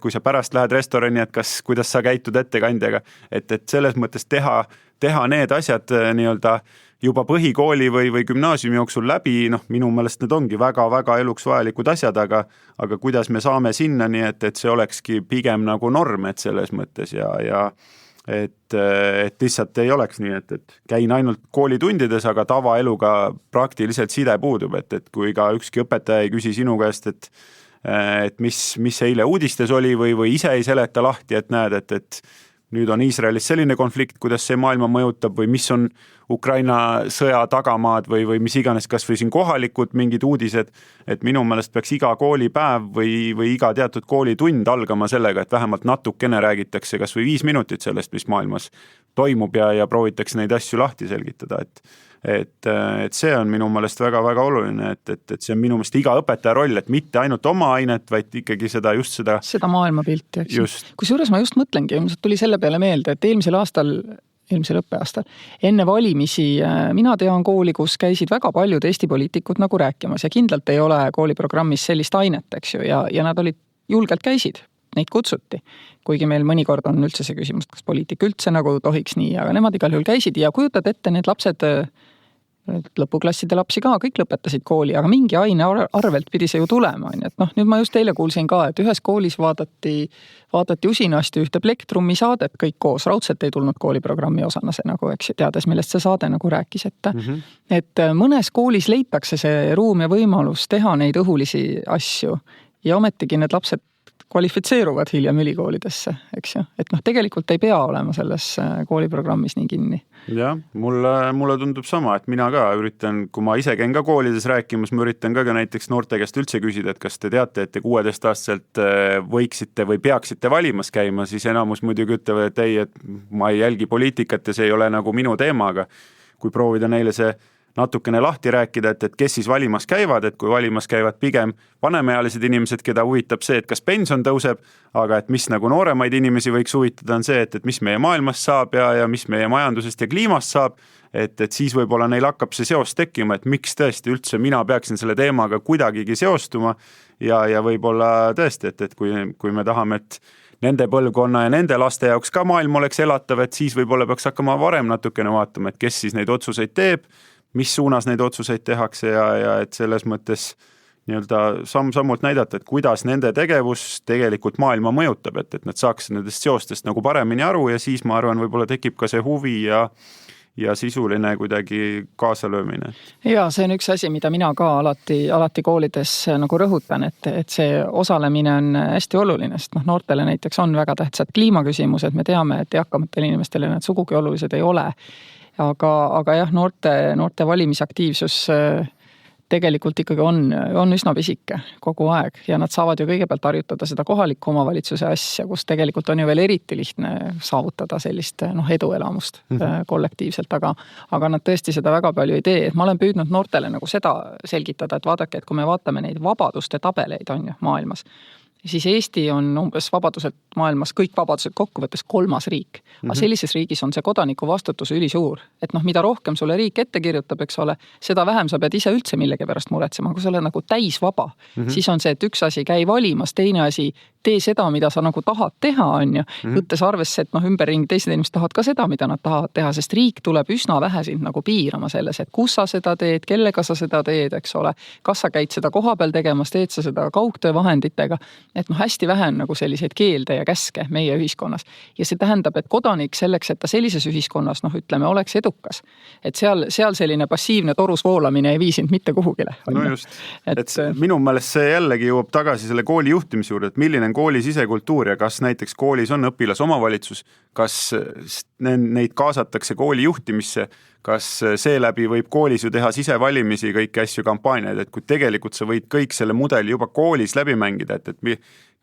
G: kui sa pärast lähed restorani, et kuidas sa käitud ettekandjaga, et selles mõttes teha need asjad nii-öelda juba põhikooli või gümnaasiumi jooksul läbi, minu meelest need ongi väga-väga eluks vajalikud asjad, aga kuidas me saame sinna nii, et see olekski pigem nagu norm, et selles mõttes ja et lihtsalt ei oleks nii, et käin ainult koolitundides, aga tavaeluga praktiliselt side puudub, et kui ka ükski õpetaja ei küsi sinu käest, et mis eile uudistes oli või ise ei seleta lahti, et näed, et nüüd on Iisraelis selline konflikt, kuidas see maailma mõjutab või mis on Ukraina sõja tagamaad või mis iganes, kas või siin kohalikud mingid uudised, et minu meelest peaks iga koolipäev või iga teatud koolitund algama sellega, et vähemalt natukene räägitakse kas või 5 minutit sellest, mis maailmas toimub ja proovitakse neid asju lahti selgitada, et see on minu meelest väga-väga oluline, et see on minu meelest iga õpetaja roll, et mitte ainult oma ainet, vaid ikkagi seda
C: maailmapilti, eks. Kusjuures ma just mõtlengi, tuli selle peale meelde, et eelmisel õppeaastal, enne valimisi mina tean kooli, kus käisid väga paljud Eesti poliitikud nagu rääkimas ja kindlalt ei ole kooliprogrammis sellist ainet, eks ju, ja nad julgelt käisid, neid kutsuti. Kuigi meil mõnikord on üldse see küsimus, kas poliitik üldse nagu tohiks nii, aga nemad igal juhul käisid ja kujutad ette, need lapsed, lõpuklasside lapsi ka, kõik lõpetasid kooli, aga mingi aine arvelt pidi see ju tulema. Et nüüd ma just eile kuulsin ka, et ühes koolis vaadati usinasti ühte Plektrumi saadet kõik koos, raudselt ei tulnud kooliprogrammi osana see nagu, eks, teades, millest see saade nagu rääkis, et mõnes koolis leitakse see ruum ja võimalus teha neid õhulisi asju ja ometigi need lapsed kvalifitseeruvad hiljem ülikoolidesse, eks ju. Et tegelikult ei pea olema selles kooliprogrammis nii kinni.
G: Jah, mulle tundub sama, et mina ka üritan, kui ma ise käin ka koolides rääkimas, ma üritan ka näiteks noorte käest üldse küsida, et kas te teate, et te 16-aastaselt võiksite või peaksite valimas käima, siis enamus muidugi ütlevad, et ei, et ma ei jälgi poliitikat ja see ei ole nagu minu teema, aga kui proovida neile see natukene lahti rääkida, et kes siis valimas käivad, et kui valimas käivad pigem vanemaealised inimesed, keda huvitab see, et kas pension tõuseb, aga et mis nagu nooremaid inimesi võiks huvitada on see, et mis meie maailmast saab ja mis meie majandusest ja kliimast saab, et siis võib-olla neil hakkab see seos tekkima, et miks tõesti üldse mina peaksin selle teemaga kuidagigi seostuma ja võib-olla tõesti, et kui me tahame, et nende põlvkonna ja nende laste jaoks ka maailm oleks elatav, et siis võib-olla peaks hakkama varem natukene vaatama, et kes siis neid otsuseid teeb, mis suunas neid otsuseid tehakse ja et selles mõttes nii-öelda samm-sammult näidata, et kuidas nende tegevus tegelikult maailma mõjutab, et nad saaks nendest seostest nagu paremini aru ja siis ma arvan, võib-olla tekib ka see huvi ja sisuline kuidagi kaasalöömine.
C: Ja see on üks asi, mida mina ka alati koolides nagu rõhutan, et see osalemine on hästi oluline, sest noortele näiteks on väga tähtsad kliimaküsimused, me teame, et eakamatele inimestele need sugugi olulised ei ole. Aga jah, noorte valimisaktiivsus tegelikult ikkagi on üsna pisike kogu aeg ja nad saavad ju kõigepealt harjutada seda kohaliku omavalitsuse asja, kus tegelikult on ju veel eriti lihtne saavutada sellist eduelamust kollektiivselt, aga nad tõesti seda väga palju ei tee. Ma olen püüdnud noortele nagu seda selgitada, et vaadake, et kui me vaatame neid vabaduste tabeleid on ju maailmas, siis Eesti on umbes vabadused maailmas, kõik vabadused kokkuvõttes 3. riik. Aga sellises riigis on see kodaniku vastutus ülisuur. Et mida rohkem sulle riik ette kirjutab, eks ole, seda vähem sa pead ise üldse millegi pärast muretsema. Kui sa oled nagu täisvaba, siis on see, et üks asi käi valimas, teine asi tee seda, mida sa nagu tahad teha, on ju. Võttes arvesse, et ümberringi teised inimesed tahavad ka seda, mida nad tahavad teha, sest riik tuleb üsna vähe sind nagu piirama selles, et kus sa seda teed, kellega sa seda teed, eks ole. Kas sa käid seda kohapeal tegemas, teed sa seda kaugtöövahenditega, et hästi vähe on nagu selliseid keelde ja käske meie ühiskonnas. Ja see tähendab, et kodanik selleks, et ta sellises ühiskonnas, ütleme, oleks edukas. Et seal selline passiivne torus voolamine ei viisinud mitte kuhugile.
G: No just, et minu meelest see jällegi jõuab tagasi selle kooli juhtimise juurde, et milline on kooli sisekultuur ja kas näiteks koolis on õpilasomavalitsus, kas neid kaasatakse kooli juhtimisse, kas seeläbi võib koolis ju teha sisevalimisi kõiki asju kampaaniaid, et kui tegelikult sa võid kõik selle mudeli juba koolis läbi mängida, et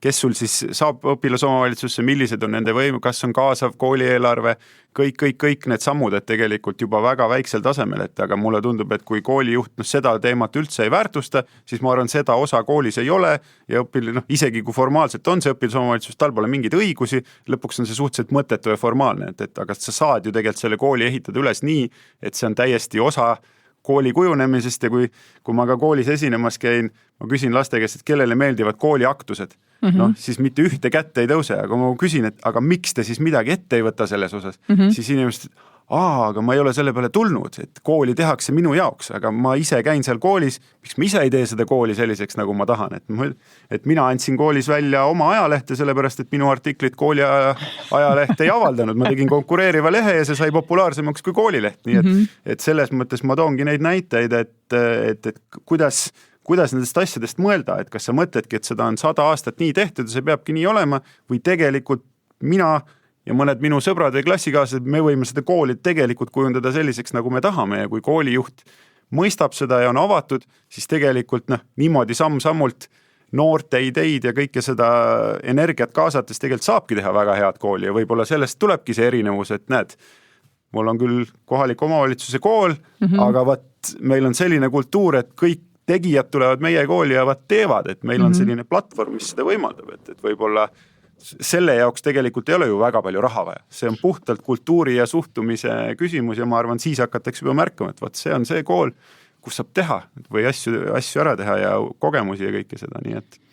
G: kes sul siis saab õpilasomavalitsusse, millised on nende võim, kas on kaasav koolieelarve, kõik need sammud, et tegelikult juba väga väiksel tasemel, et aga mulle tundub, et kui koolijuht seda teemat üldse ei väärtusta, siis ma arvan, seda osa koolis ei ole ja isegi kui formaalselt on see õpilasomavalitsus, tal pole mingeid õigusi, lõpuks on see suhteliselt mõttetu ja formaalne, et aga sa saad ju tegelikult selle kooli ehitada üles nii, et see on täiesti osa kooli kujunemisest ja kui ma ka koolis esinemas käin, ma küsin laste käest, et kellele meeldivad kooliaktused. Siis mitte ühte kätte ei tõuse, aga ma küsin, et aga miks te siis midagi ette ei võta selles osas, siis inimesed, aga ma ei ole selle peale tulnud, et kooli tehakse minu jaoks, aga ma ise käin seal koolis, miks ma ise ei tee seda kooli selliseks, nagu ma tahan, et mina andsin koolis välja oma ajalehte, sellepärast, et minu artiklit kooli ajaleht ei avaldanud, ma tegin konkureeriva lehe ja see sai populaarsemaks kui koolileht, nii et selles mõttes ma toongi neid näiteid, et kuidas nendest asjadest mõelda, et kas sa mõtledki, et seda on 100 aastat nii tehtud ja see peabki nii olema või tegelikult mina ja mõned minu sõbrad või klassikaaslased, me võime seda kooli tegelikult kujundada selliseks, nagu me tahame ja kui koolijuht mõistab seda ja on avatud, siis tegelikult niimoodi samm-sammult noorte ideid ja kõike seda energiat kaasates tegelikult saabki teha väga head kooli ja võib-olla sellest tulebki see erinevus, et näed, mul on küll kohaliku omavalitsuse kool, aga meil on selline kultuur, et kõik tegijad tulevad meie kooli ja teevad, et meil on selline platvorm, mis seda võimaldab, et võib-olla selle jaoks tegelikult ei ole ju väga palju raha vaja. See on puhtalt kultuuri ja suhtumise küsimus ja ma arvan, siis hakatakse juba märkama, et see on see kool, kus saab teha või asju ära teha ja kogemusi ja kõike seda, nii et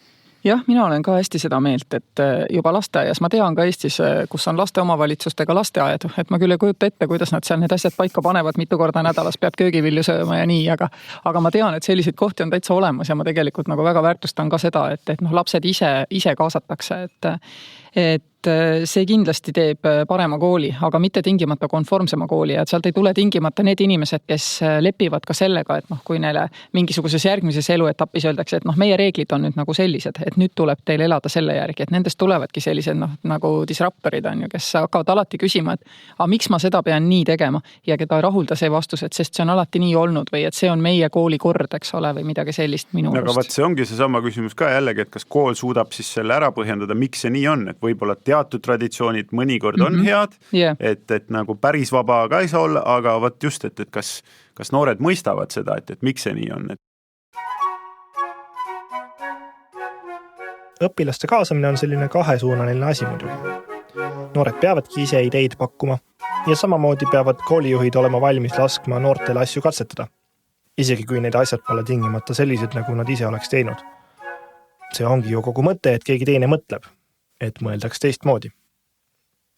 C: jah, mina olen ka hästi seda meelt, et juba lasteaias, ma tean ka Eestis, kus on laste omavalitsustega lasteaed, et ma küll ei kujuta ette, kuidas nad seal need asjad paika panevad, mitu korda nädalas peab köögivilju sööma ja nii, aga ma tean, et selliseid kohti on täitsa olemas ja ma tegelikult nagu väga väärtustan ka seda, et lapsed ise kaasatakse, et see kindlasti teeb parema kooli, aga mitte tingimata konformsema kooli ja et sealt ei tule tingimata need inimesed, kes lepivad ka sellega, et kui neile mingisuguses järgmises eluetapis öeldakse, et meie reeglid on nüüd nagu sellised, et nüüd tuleb teil elada selle järgi, et nendest tulevadki sellised nagu disruptorid on ju, kes hakkavad alati küsima, et aga miks ma seda pean nii tegema ja keda ei rahulda see vastus, et sest see on alati nii olnud või et see on meie kooli kord, eks ole, või midagi sellist minu
G: arust. Aga see ongi seesama küsimus ka jällegi, et kas kool suudab siis selle ära põhjendada, miks see nii on, et võib-olla teatud traditsioonid mõnikord on head, et nagu päris vaba ka ei saa olla, aga just, et kas noored mõistavad seda, et miks see nii on.
A: Õpilaste kaasamine on selline kahesuunaline asi muidugi. Noored peavadki ise ideid pakkuma ja samamoodi peavad koolijuhid olema valmis laskma noortele asju katsetada. Isegi kui need asjad pole tingimata sellised, nagu nad ise oleks teinud. See ongi ju kogu mõte, et keegi teine mõtleb, et mõeldaks teistmoodi.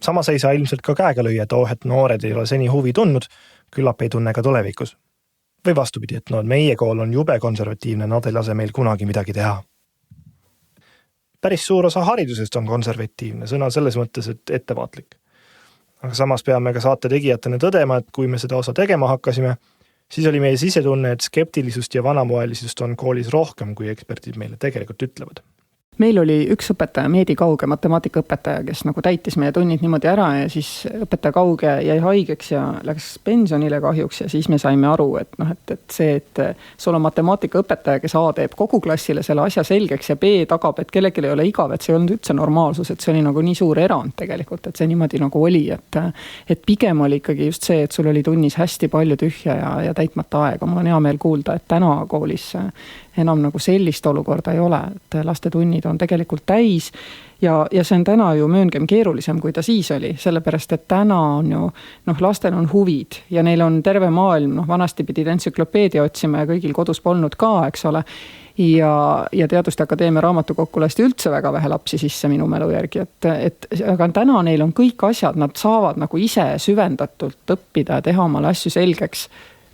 A: Samas ei saa ilmselt ka käega lüüa, et noored ei ole seni huvi tundnud, küllap ei tunne ka tulevikus. Või vastupidi, et meie kool on jube konservatiivne, nad ei lase meil kunagi midagi teha. Päris suur osa haridusest on konservatiivne, sõna selles mõttes, et ettevaatlik. Aga samas peame ka saate tegijatena tõdema, et kui me seda osa tegema hakkasime, siis oli meie sisetunne, et skeptilisust ja vanamoelisust on koolis rohkem, kui eksperdid meile tegelikult ütlevad.
C: Meil oli üks õpetaja, Meedi Kauge, matemaatikaõpetaja, kes nagu täitis meie tunnid niimoodi ära ja siis õpetaja Kauge jäi haigeks ja läks pensionile kahjuks ja siis me saime aru, et see, et sul on matemaatikaõpetaja, kes A teeb kogu klassile selle asja selgeks ja B tagab, et kellelgi ei ole igav, et see ei olnud üldse normaalsus, et see oli nagu nii suur erand tegelikult, et see niimoodi nagu oli, et pigem oli ikkagi just see, et sul oli tunnis hästi palju tühja ja täitmata aega. Mul on hea meel kuulda, et täna koolis enam nagu sellist olukorda ei ole, et laste tunnid on tegelikult täis ja see on täna ju mööngem keerulisem, kui ta siis oli, sellepärast, et täna on ju, lastel on huvid ja neil on terve maailm, vanasti pidid entsüklopeedia otsima ja kõigil kodus polnud ka, eks ole, ja Teaduste Akadeemia raamatukokku lasti üldse väga vähe lapsi sisse minu mälu järgi, aga täna neil on kõik asjad, nad saavad nagu ise süvendatult õppida ja teha omale asju selgeks.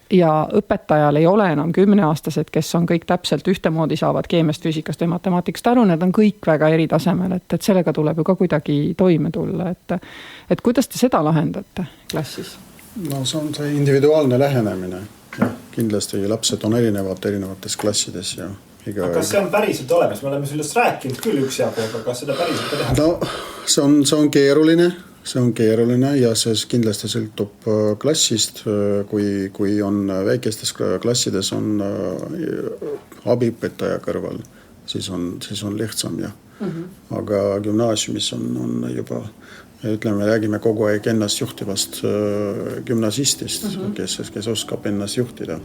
C: Ja õpetajal ei ole enam 10-aastased, kes on kõik täpselt ühtemoodi saavad keemiast, füüsikast või matemaatikast aru, need on kõik väga eri tasemel, et sellega tuleb ju ka kuidagi toime tulla, et kuidas te seda lahendate klassis?
F: No see on see individuaalne lähenemine. Ja, kindlasti lapsed on erinevates klassides ja
A: aga kas see on päriselt olemas? Me oleme sellest rääkinud küll üksjagu, aga kas seda päriselt ka teha?
F: No see on keeruline ja see kindlasti sõltub klassist, kui on väikestes klassides on abiõpetaja kõrval, siis on lihtsam ja aga gümnaasiumis on juba, ütleme, räägime kogu aeg ennast juhtivast gümnasistist, kes oskab ennast juhtida.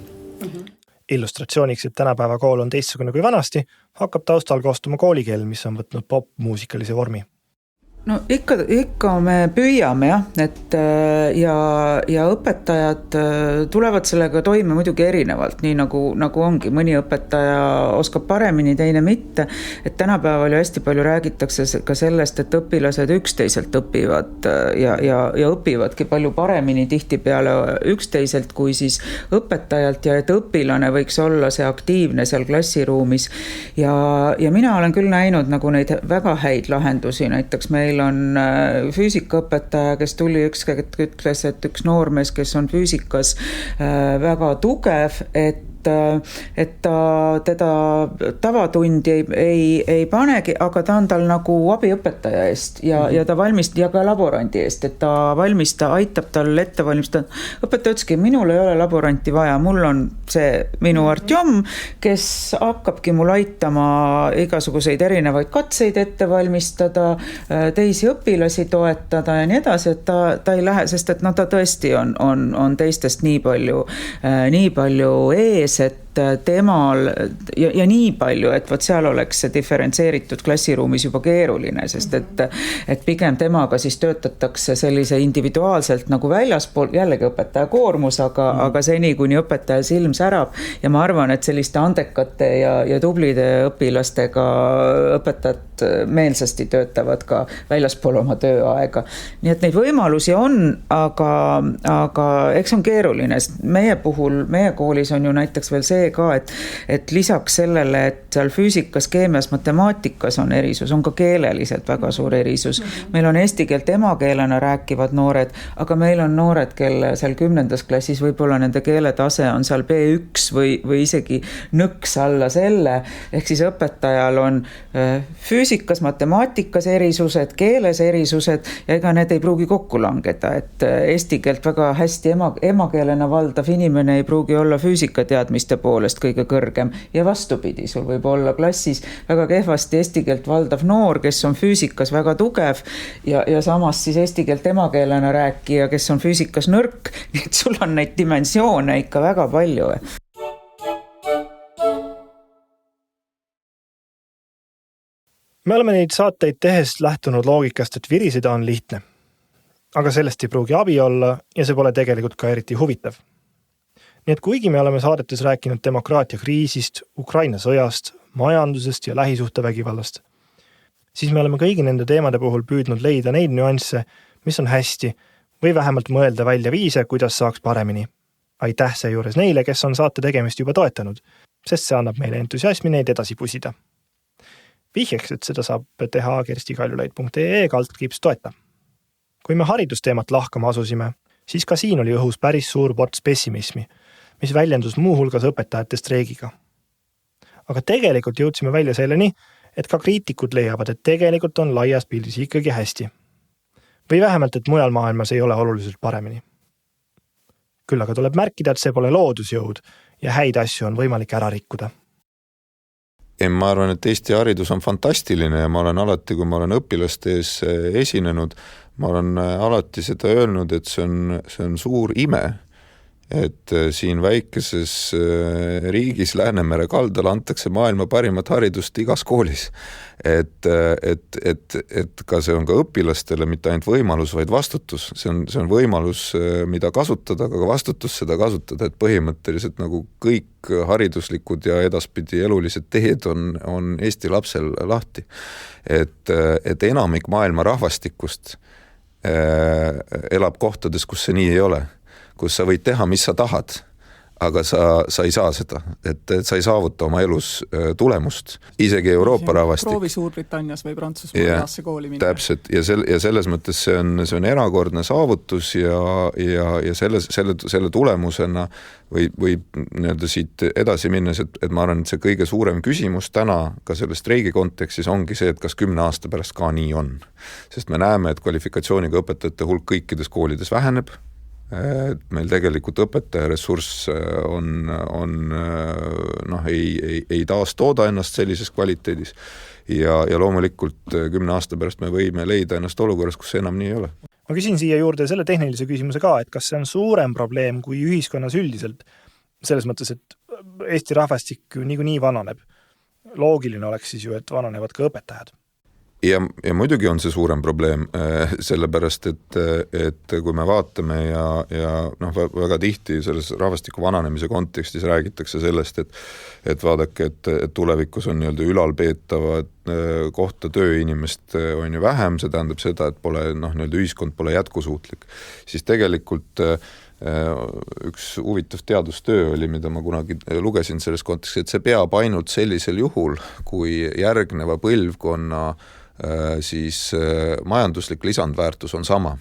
A: Illustratsiooniks, et tänapäeva kool on teistsugune kui vanasti, hakkab taustal koostuma koolikeel, mis on võtnud pop-muusikalise vormi.
E: No ikka me püüame jah, et ja õpetajad tulevad sellega toime muidugi erinevalt, nii nagu ongi, mõni õpetaja oskab paremini, teine mitte, et tänapäeval ju hästi palju räägitakse ka sellest, et õpilased üksteiselt õpivad ja õpivadki palju paremini tihtipeale üksteiselt kui siis õpetajalt ja et õpilane võiks olla see aktiivne seal klassiruumis ja mina olen küll näinud nagu neid väga häid lahendusi, näiteks meil on füüsikaõpetaja, kes tuli ükskord ütles, et üks noormees, kes on füüsikas väga tugev, et ta teda tavatundi ei panegi, aga ta on tal nagu abiõpetaja eest ja ta ja ka laborandi eest, et ta aitab tal ette valmistada. Õpetaja ütleski, minul ei ole laboranti vaja, mul on see minu Artjom, kes hakkabki mul aitama igasuguseid erinevaid katseid ette valmistada, teisi õpilasi toetada ja nii edasi, et ta ei lähe, sest et ta tõesti on teistest nii palju ees, et temal ja nii palju, et võt seal oleks see diferentseeritud klassiruumis juba keeruline, sest et pigem temaga siis töötatakse sellise individuaalselt nagu väljaspool, jällegi õpetaja koormus, aga seni, kuni õpetaja silm särab ja ma arvan, et selliste andekate ja tublide õpilastega õpetajad meelsasti töötavad ka väljaspool oma tööaega. Nii et neid võimalusi on, aga eks on keeruline, sest meie koolis on ju näiteks veel see ka, et lisaks sellele, et seal füüsikas, keemias, matemaatikas on erisus, on ka keeleliselt väga suur erisus. Meil on eesti keelt emakeelena rääkivad noored, aga meil on noored, kelle seal 10. klassis võib-olla nende keeletase on seal B1 või isegi nõks alla selle, ehk siis õpetajal on füüsikas, matemaatikas erisused, keeles erisused ja ega need ei pruugi kokku langeda, et eesti keelt väga hästi emakeelena valdav inimene ei pruugi olla füüsikateadmiste poolest kõige kõrgem ja vastupidi, sul võib olla klassis väga kehvasti eesti keelt valdav noor, kes on füüsikas väga tugev ja samas siis eesti keelt emakeelena rääkija, kes on füüsikas nõrk, nii et sul on neid dimensioone ikka väga palju.
A: Me oleme neid saateid tehes lähtunud loogikast, et viriseda on lihtne. Aga sellest ei pruugi abi olla ja see pole tegelikult ka eriti huvitav. Nii et kuigi me oleme saadetes rääkinud demokraatia kriisist, Ukraina sõjast, majandusest ja lähisuhtevägivallast, siis me oleme kõigi nende teemade puhul püüdnud leida neid nüansse, mis on hästi või vähemalt mõelda välja viise, kuidas saaks paremini. Aitäh seejuures neile, kes on saate tegemist juba toetanud, sest see annab meile entusiasmi neid edasi pusida. Vihjeks, et seda saab teha kerstikaljulaid.ee/toeta. Kui me haridusteemat lahkama asusime, siis ka siin oli õhus päris suur ports pessimismi, mis väljendus muuhulgas õpetajate streigiga. Aga tegelikult jõudsime välja selleni, et ka kriitikud leiavad, et tegelikult on laias pildis ikkagi hästi. Või vähemalt, et mujal maailmas ei ole oluliselt paremini. Küll aga tuleb märkida, et see pole loodusjõud ja häid asju on võimalik ära rikkuda.
B: Ma arvan, et Eesti haridus on fantastiline ja ma olen alati, kui ma olen õpilaste ees esinenud, ma olen alati seda öelnud, et see on suur ime, et siin väikeses riigis Läänemere kaldal antakse maailma parimat haridust igas koolis. Et ka see on ka õpilastele mitte ainult võimalus, vaid vastutus. See on võimalus, mida kasutada, aga ka vastutus seda kasutada, et põhimõtteliselt nagu kõik hariduslikud ja edaspidi elulised teed on Eesti lapsel lahti. Et enamik maailma rahvastikust elab kohtades, kus see nii ei ole, kus sa võid teha, mis sa tahad, aga sa ei saa seda, et sa ei saavuta oma elus tulemust. Isegi Euroopa rahvastik.
C: Proovi Suurbritannias või Prantsusmaa taasse kooli minna.
B: Täpselt, ja selles mõttes see on erakordne saavutus ja selle tulemusena või nii-öelda siit edasi minnes, et ma arvan, et see kõige suurem küsimus täna ka selle streigi kontekstis ongi see, et kas 10 aasta pärast ka nii on. Sest me näeme, et kvalifikatsiooniga õpetajate hulk kõikides koolides väheneb meil tegelikult õpetaja ressurss ei taastooda ennast sellises kvaliteedis ja loomulikult 10 aasta pärast me võime leida ennast olukorras, kus see enam nii ei ole.
A: Ma küsin siia juurde selle tehnilise küsimuse ka, et kas see on suurem probleem kui ühiskonnas üldiselt, selles mõttes, et Eesti rahvastik niikuinii vananeb. Loogiline oleks siis ju, et vananevad ka õpetajad.
B: Ja muidugi on see suurem probleem, sellepärast, et kui me vaatame ja väga tihti selles rahvastiku vananemise kontekstis räägitakse sellest, et vaadake, et tulevikus on nii-öelda ülalpeetavad kohta tööinimest on ju vähem, see tähendab seda, et pole, nii-öelda ühiskond pole jätkusuutlik. Siis tegelikult üks huvitav teadustöö oli, mida ma kunagi lugesin selles kontekstis, et see peab ainult sellisel juhul, kui järgneva põlvkonna majanduslik lisandväärtus on sama.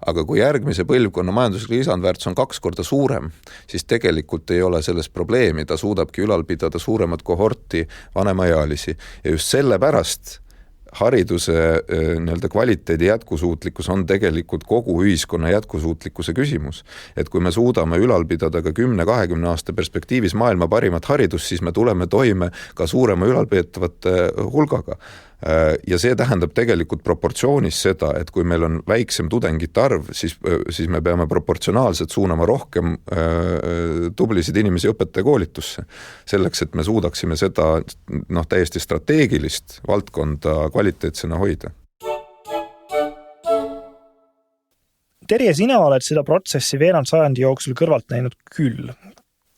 B: Aga kui järgmise põlvkonna majanduslik lisandväärtus on 2 korda suurem, siis tegelikult ei ole selles probleemi, ta suudabki ülal pidada suuremat kohorti vanemaealisi. Ja just sellepärast hariduse nii-öelda kvaliteedi jätkusuutlikkus on tegelikult kogu ühiskonna jätkusuutlikkuse küsimus. Et kui me suudame ülal pidada ka 10-20 aasta perspektiivis maailma parimat haridust, siis me tuleme toime ka suurema ülalpeetavate hulgaga. Ja see tähendab tegelikult proportsioonis seda, et kui meil on väiksem tudengite arv, siis me peame proportsionaalselt suunama rohkem tublisid inimesi õpetajakoolitusse. Selleks, et me suudaksime seda täiesti strateegilist valdkonda kvaliteetsena hoida.
A: Terje, sina oled seda protsessi veerand sajandi jooksul kõrvalt näinud küll.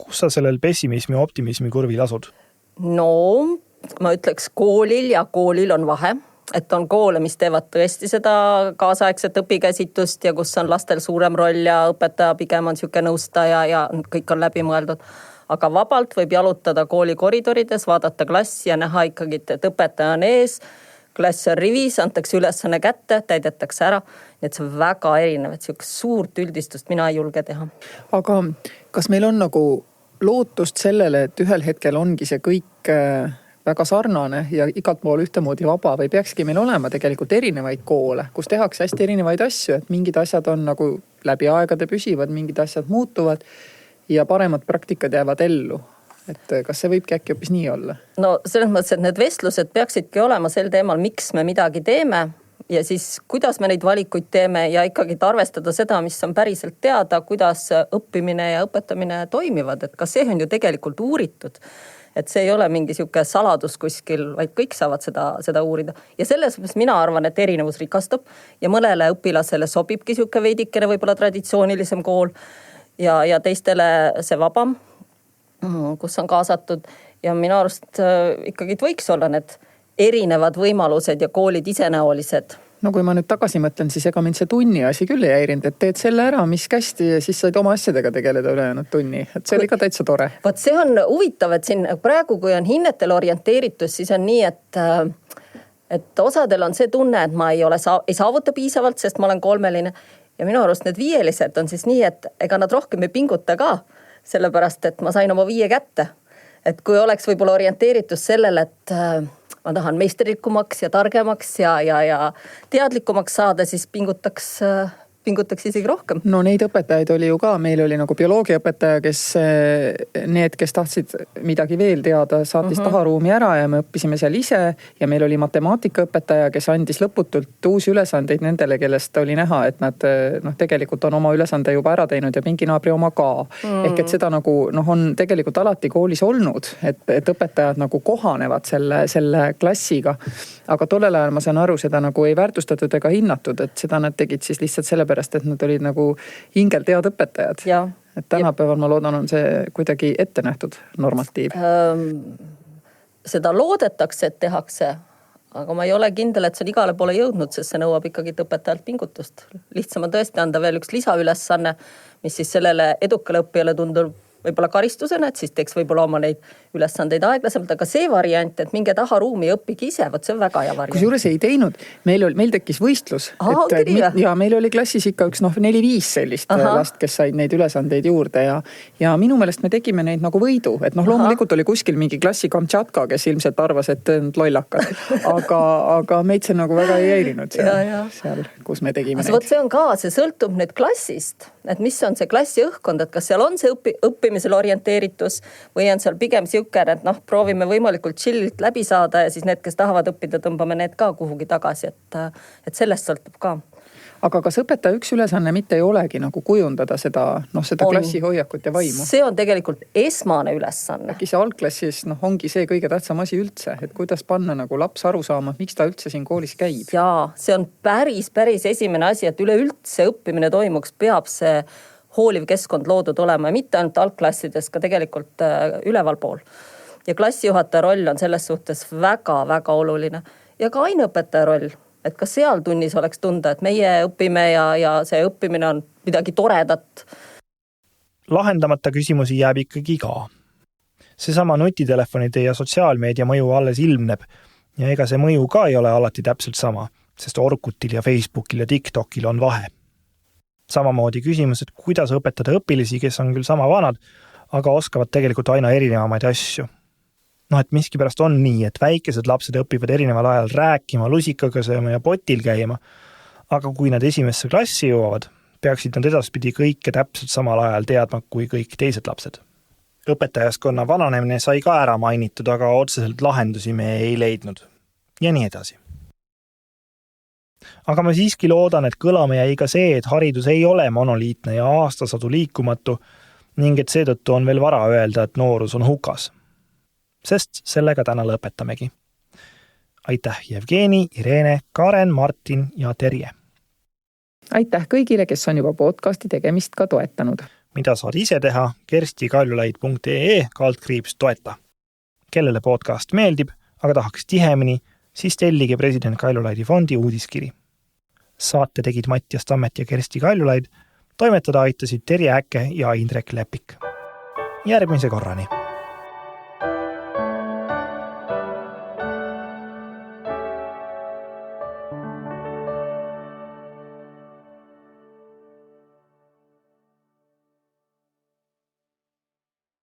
A: Kus sa sellel pessimismi ja optimismi kurvil asud?
D: No, ma ütleks koolil ja koolil on vahe, et on koole, mis teevad tõesti seda kaasaegset õpikäsitust ja kus on lastel suurem roll ja õpetaja pigem on siuke nõustaja ja kõik on läbi mõeldud. Aga vabalt võib jalutada kooli koridorides, vaadata klassi ja näha ikkagi, et õpetaja on ees, klass on rivis, antakse ülesanne kätte, täidetakse ära. Et see on väga erinev, et siuke suurt üldistust mina ei julge teha.
C: Aga kas meil on nagu lootust sellele, et ühel hetkel ongi see kõik väga sarnane ja igalt pool ühtemoodi vaba või peakski meil olema tegelikult erinevaid koole, kus tehakse hästi erinevaid asju, et mingid asjad on nagu läbi aegade püsivad, mingid asjad muutuvad ja paremad praktikad jäävad ellu. Et kas see võibki äkki hoopis nii olla?
D: No selles mõttes, et need vestlused peaksidki olema sel teemal, miks me midagi teeme ja siis kuidas me neid valikuid teeme ja ikkagi arvestada seda, mis on päriselt teada, kuidas õppimine ja õpetamine toimivad, et kas see on ju tegelikult uuritud. Et see ei ole mingi siuke saladus kuskil, vaid kõik saavad seda uurida. Ja selles mõttes mina arvan, et erinevus rikastab ja mõnele õpilasele sobibki siuke veidikene võib-olla traditsioonilisem kool ja teistele see vabam, kus on kaasatud ja minu arust ikkagi võiks olla need erinevad võimalused ja koolid isenäolised.
C: No kui ma nüüd tagasi mõtlen, siis ega mind see tunni asi küll ei häirinud, et teed selle ära, mis kästi ja siis said oma asjadega tegeleda ülejäänud tunni. Et see oli ka täitsa tore.
D: Vaat see on huvitav, et siin praegu, kui on hinnetel orienteeritus, siis on nii, et osadel on see tunne, et ma ei saavuta piisavalt, sest ma olen 3-line. Ja minu arust need 5-lised on siis nii, et ega nad rohkem ei pinguta ka, sellepärast, et ma sain oma 5 kätte. Et kui oleks võib-olla orienteeritus sellele, et ma tahan meisterlikumaks ja targemaks ja teadlikumaks saada, siis pingutaks isegi rohkem.
C: No neid õpetajaid oli ju ka, meil oli nagu bioloogiaõpetaja, kes tahtsid midagi veel teada, saatis taharuumi ära ja me õppisime seal ise ja meil oli matemaatikaõpetaja, kes andis lõputult uusi ülesandeid nendele, kellest oli näha, et nad tegelikult on oma ülesande juba ära teinud ja pinginaabri oma ka. Ehk et seda nagu on tegelikult alati koolis olnud, et õpetajad nagu kohanevad selle klassiga. Aga tollel ajal ma saan aru, seda nagu ei väärtustatud ega hinnatud, et seda nad tegid siis lihtsalt sellepärast, et nad olid nagu hingelt head õpetajad. Et tänapäeval ma loodan, on see kuidagi ette nähtud normatiiv.
D: Seda loodetakse, et tehakse, aga ma ei ole kindel, et see on igale poole jõudnud, sest see nõuab ikkagi õpetajalt pingutust. Lihtsam on tõesti anda veel üks lisaülesanne, mis siis sellele edukale õppijale tundub võib-olla karistusena, et siis teeks võib-olla oma neid ülesandeid aeglasemalt, aga see variant, et minge taha ruumi ja õppige ise, vot see on väga hea variant.
C: Kusjuures ei teinud, meil tekkis võistlus, ja meil oli klassis ikka üks 4-5 sellist last, kes said neid ülesandeid juurde ja minu meelest me tegime neid nagu võidu, et loomulikult oli kuskil mingi klassi Kamtšatka, kes ilmselt arvas, et nad lollakad, aga meid see nagu väga ei häirinud seal, kus me tegime neid.
D: Vot see on ka, see sõltub nüüd klassist, et mis on see klassi õhkkond, et kas seal on see õppimisel orienteeritus või on seal pigem siukene, et proovime võimalikult chillilt läbi saada ja siis need, kes tahavad õppida, tõmbame need ka kuhugi tagasi, et sellest sõltub ka.
C: Aga kas õpetaja üks ülesanne mitte ei olegi nagu kujundada seda klassi hoiakut ja vaimu?
D: See on tegelikult esmane ülesanne.
C: Äkki see algklassis ongi see kõige tähtsam asi üldse, et kuidas panna nagu laps aru saama, miks ta üldse siin koolis käib?
D: Jaa, see on päris esimene asi, et üleüldse õppimine toimuks, peab see hooliv keskkond loodud olema ja mitte ainult algklassides, ka tegelikult üleval pool. Ja klassijuhataja roll on selles suhtes väga oluline ja ka aineõpetaja roll. Et ka seal tunnis oleks tunda, et meie õpime ja see õppimine on midagi toredat.
A: Lahendamata küsimusi jääb ikkagi ka. Seesama nutitelefonide ja sotsiaalmeedia mõju alles ilmneb ja ega see mõju ka ei ole alati täpselt sama, sest Orkutil ja Facebookil ja TikTokil on vahe. Samamoodi küsimus, et kuidas õpetada õpilisi, kes on küll sama vanad, aga oskavad tegelikult aina erinevamaid asju. Et miskipärast on nii, et väikesed lapsed õpivad erineval ajal rääkima, lusikaga sööma ja potil käima, aga kui nad esimesse klassi jõuavad, peaksid nad edaspidi kõike täpselt samal ajal teadma kui kõik teised lapsed. Õpetajaskonna vananemine sai ka ära mainitud, aga otseselt lahendusi me ei leidnud. Ja nii edasi. Aga ma siiski loodan, et kõlama jäi ka see, et haridus ei ole monoliitne ja aastasadu liikumatu ning et seetõttu on veel vara öelda, et noorus on hukas. Sest sellega täna lõpetamegi. Aitäh Jevgeni, Irene, Karen, Martin ja Terje.
C: Aitäh kõigile, kes on juba podcasti tegemist ka toetanud.
A: Mida saad ise teha? kerstikaljulaid.ee/toeta. Kellele podcast meeldib, aga tahaks tihemini, siis tellige president Kaljulaidi fondi uudiskiri. Saate tegid Mattias Tammet ja Kersti Kaljulaid, toimetada aitasid Terje Äkke ja Indrek Lepik. Järgmise korrani!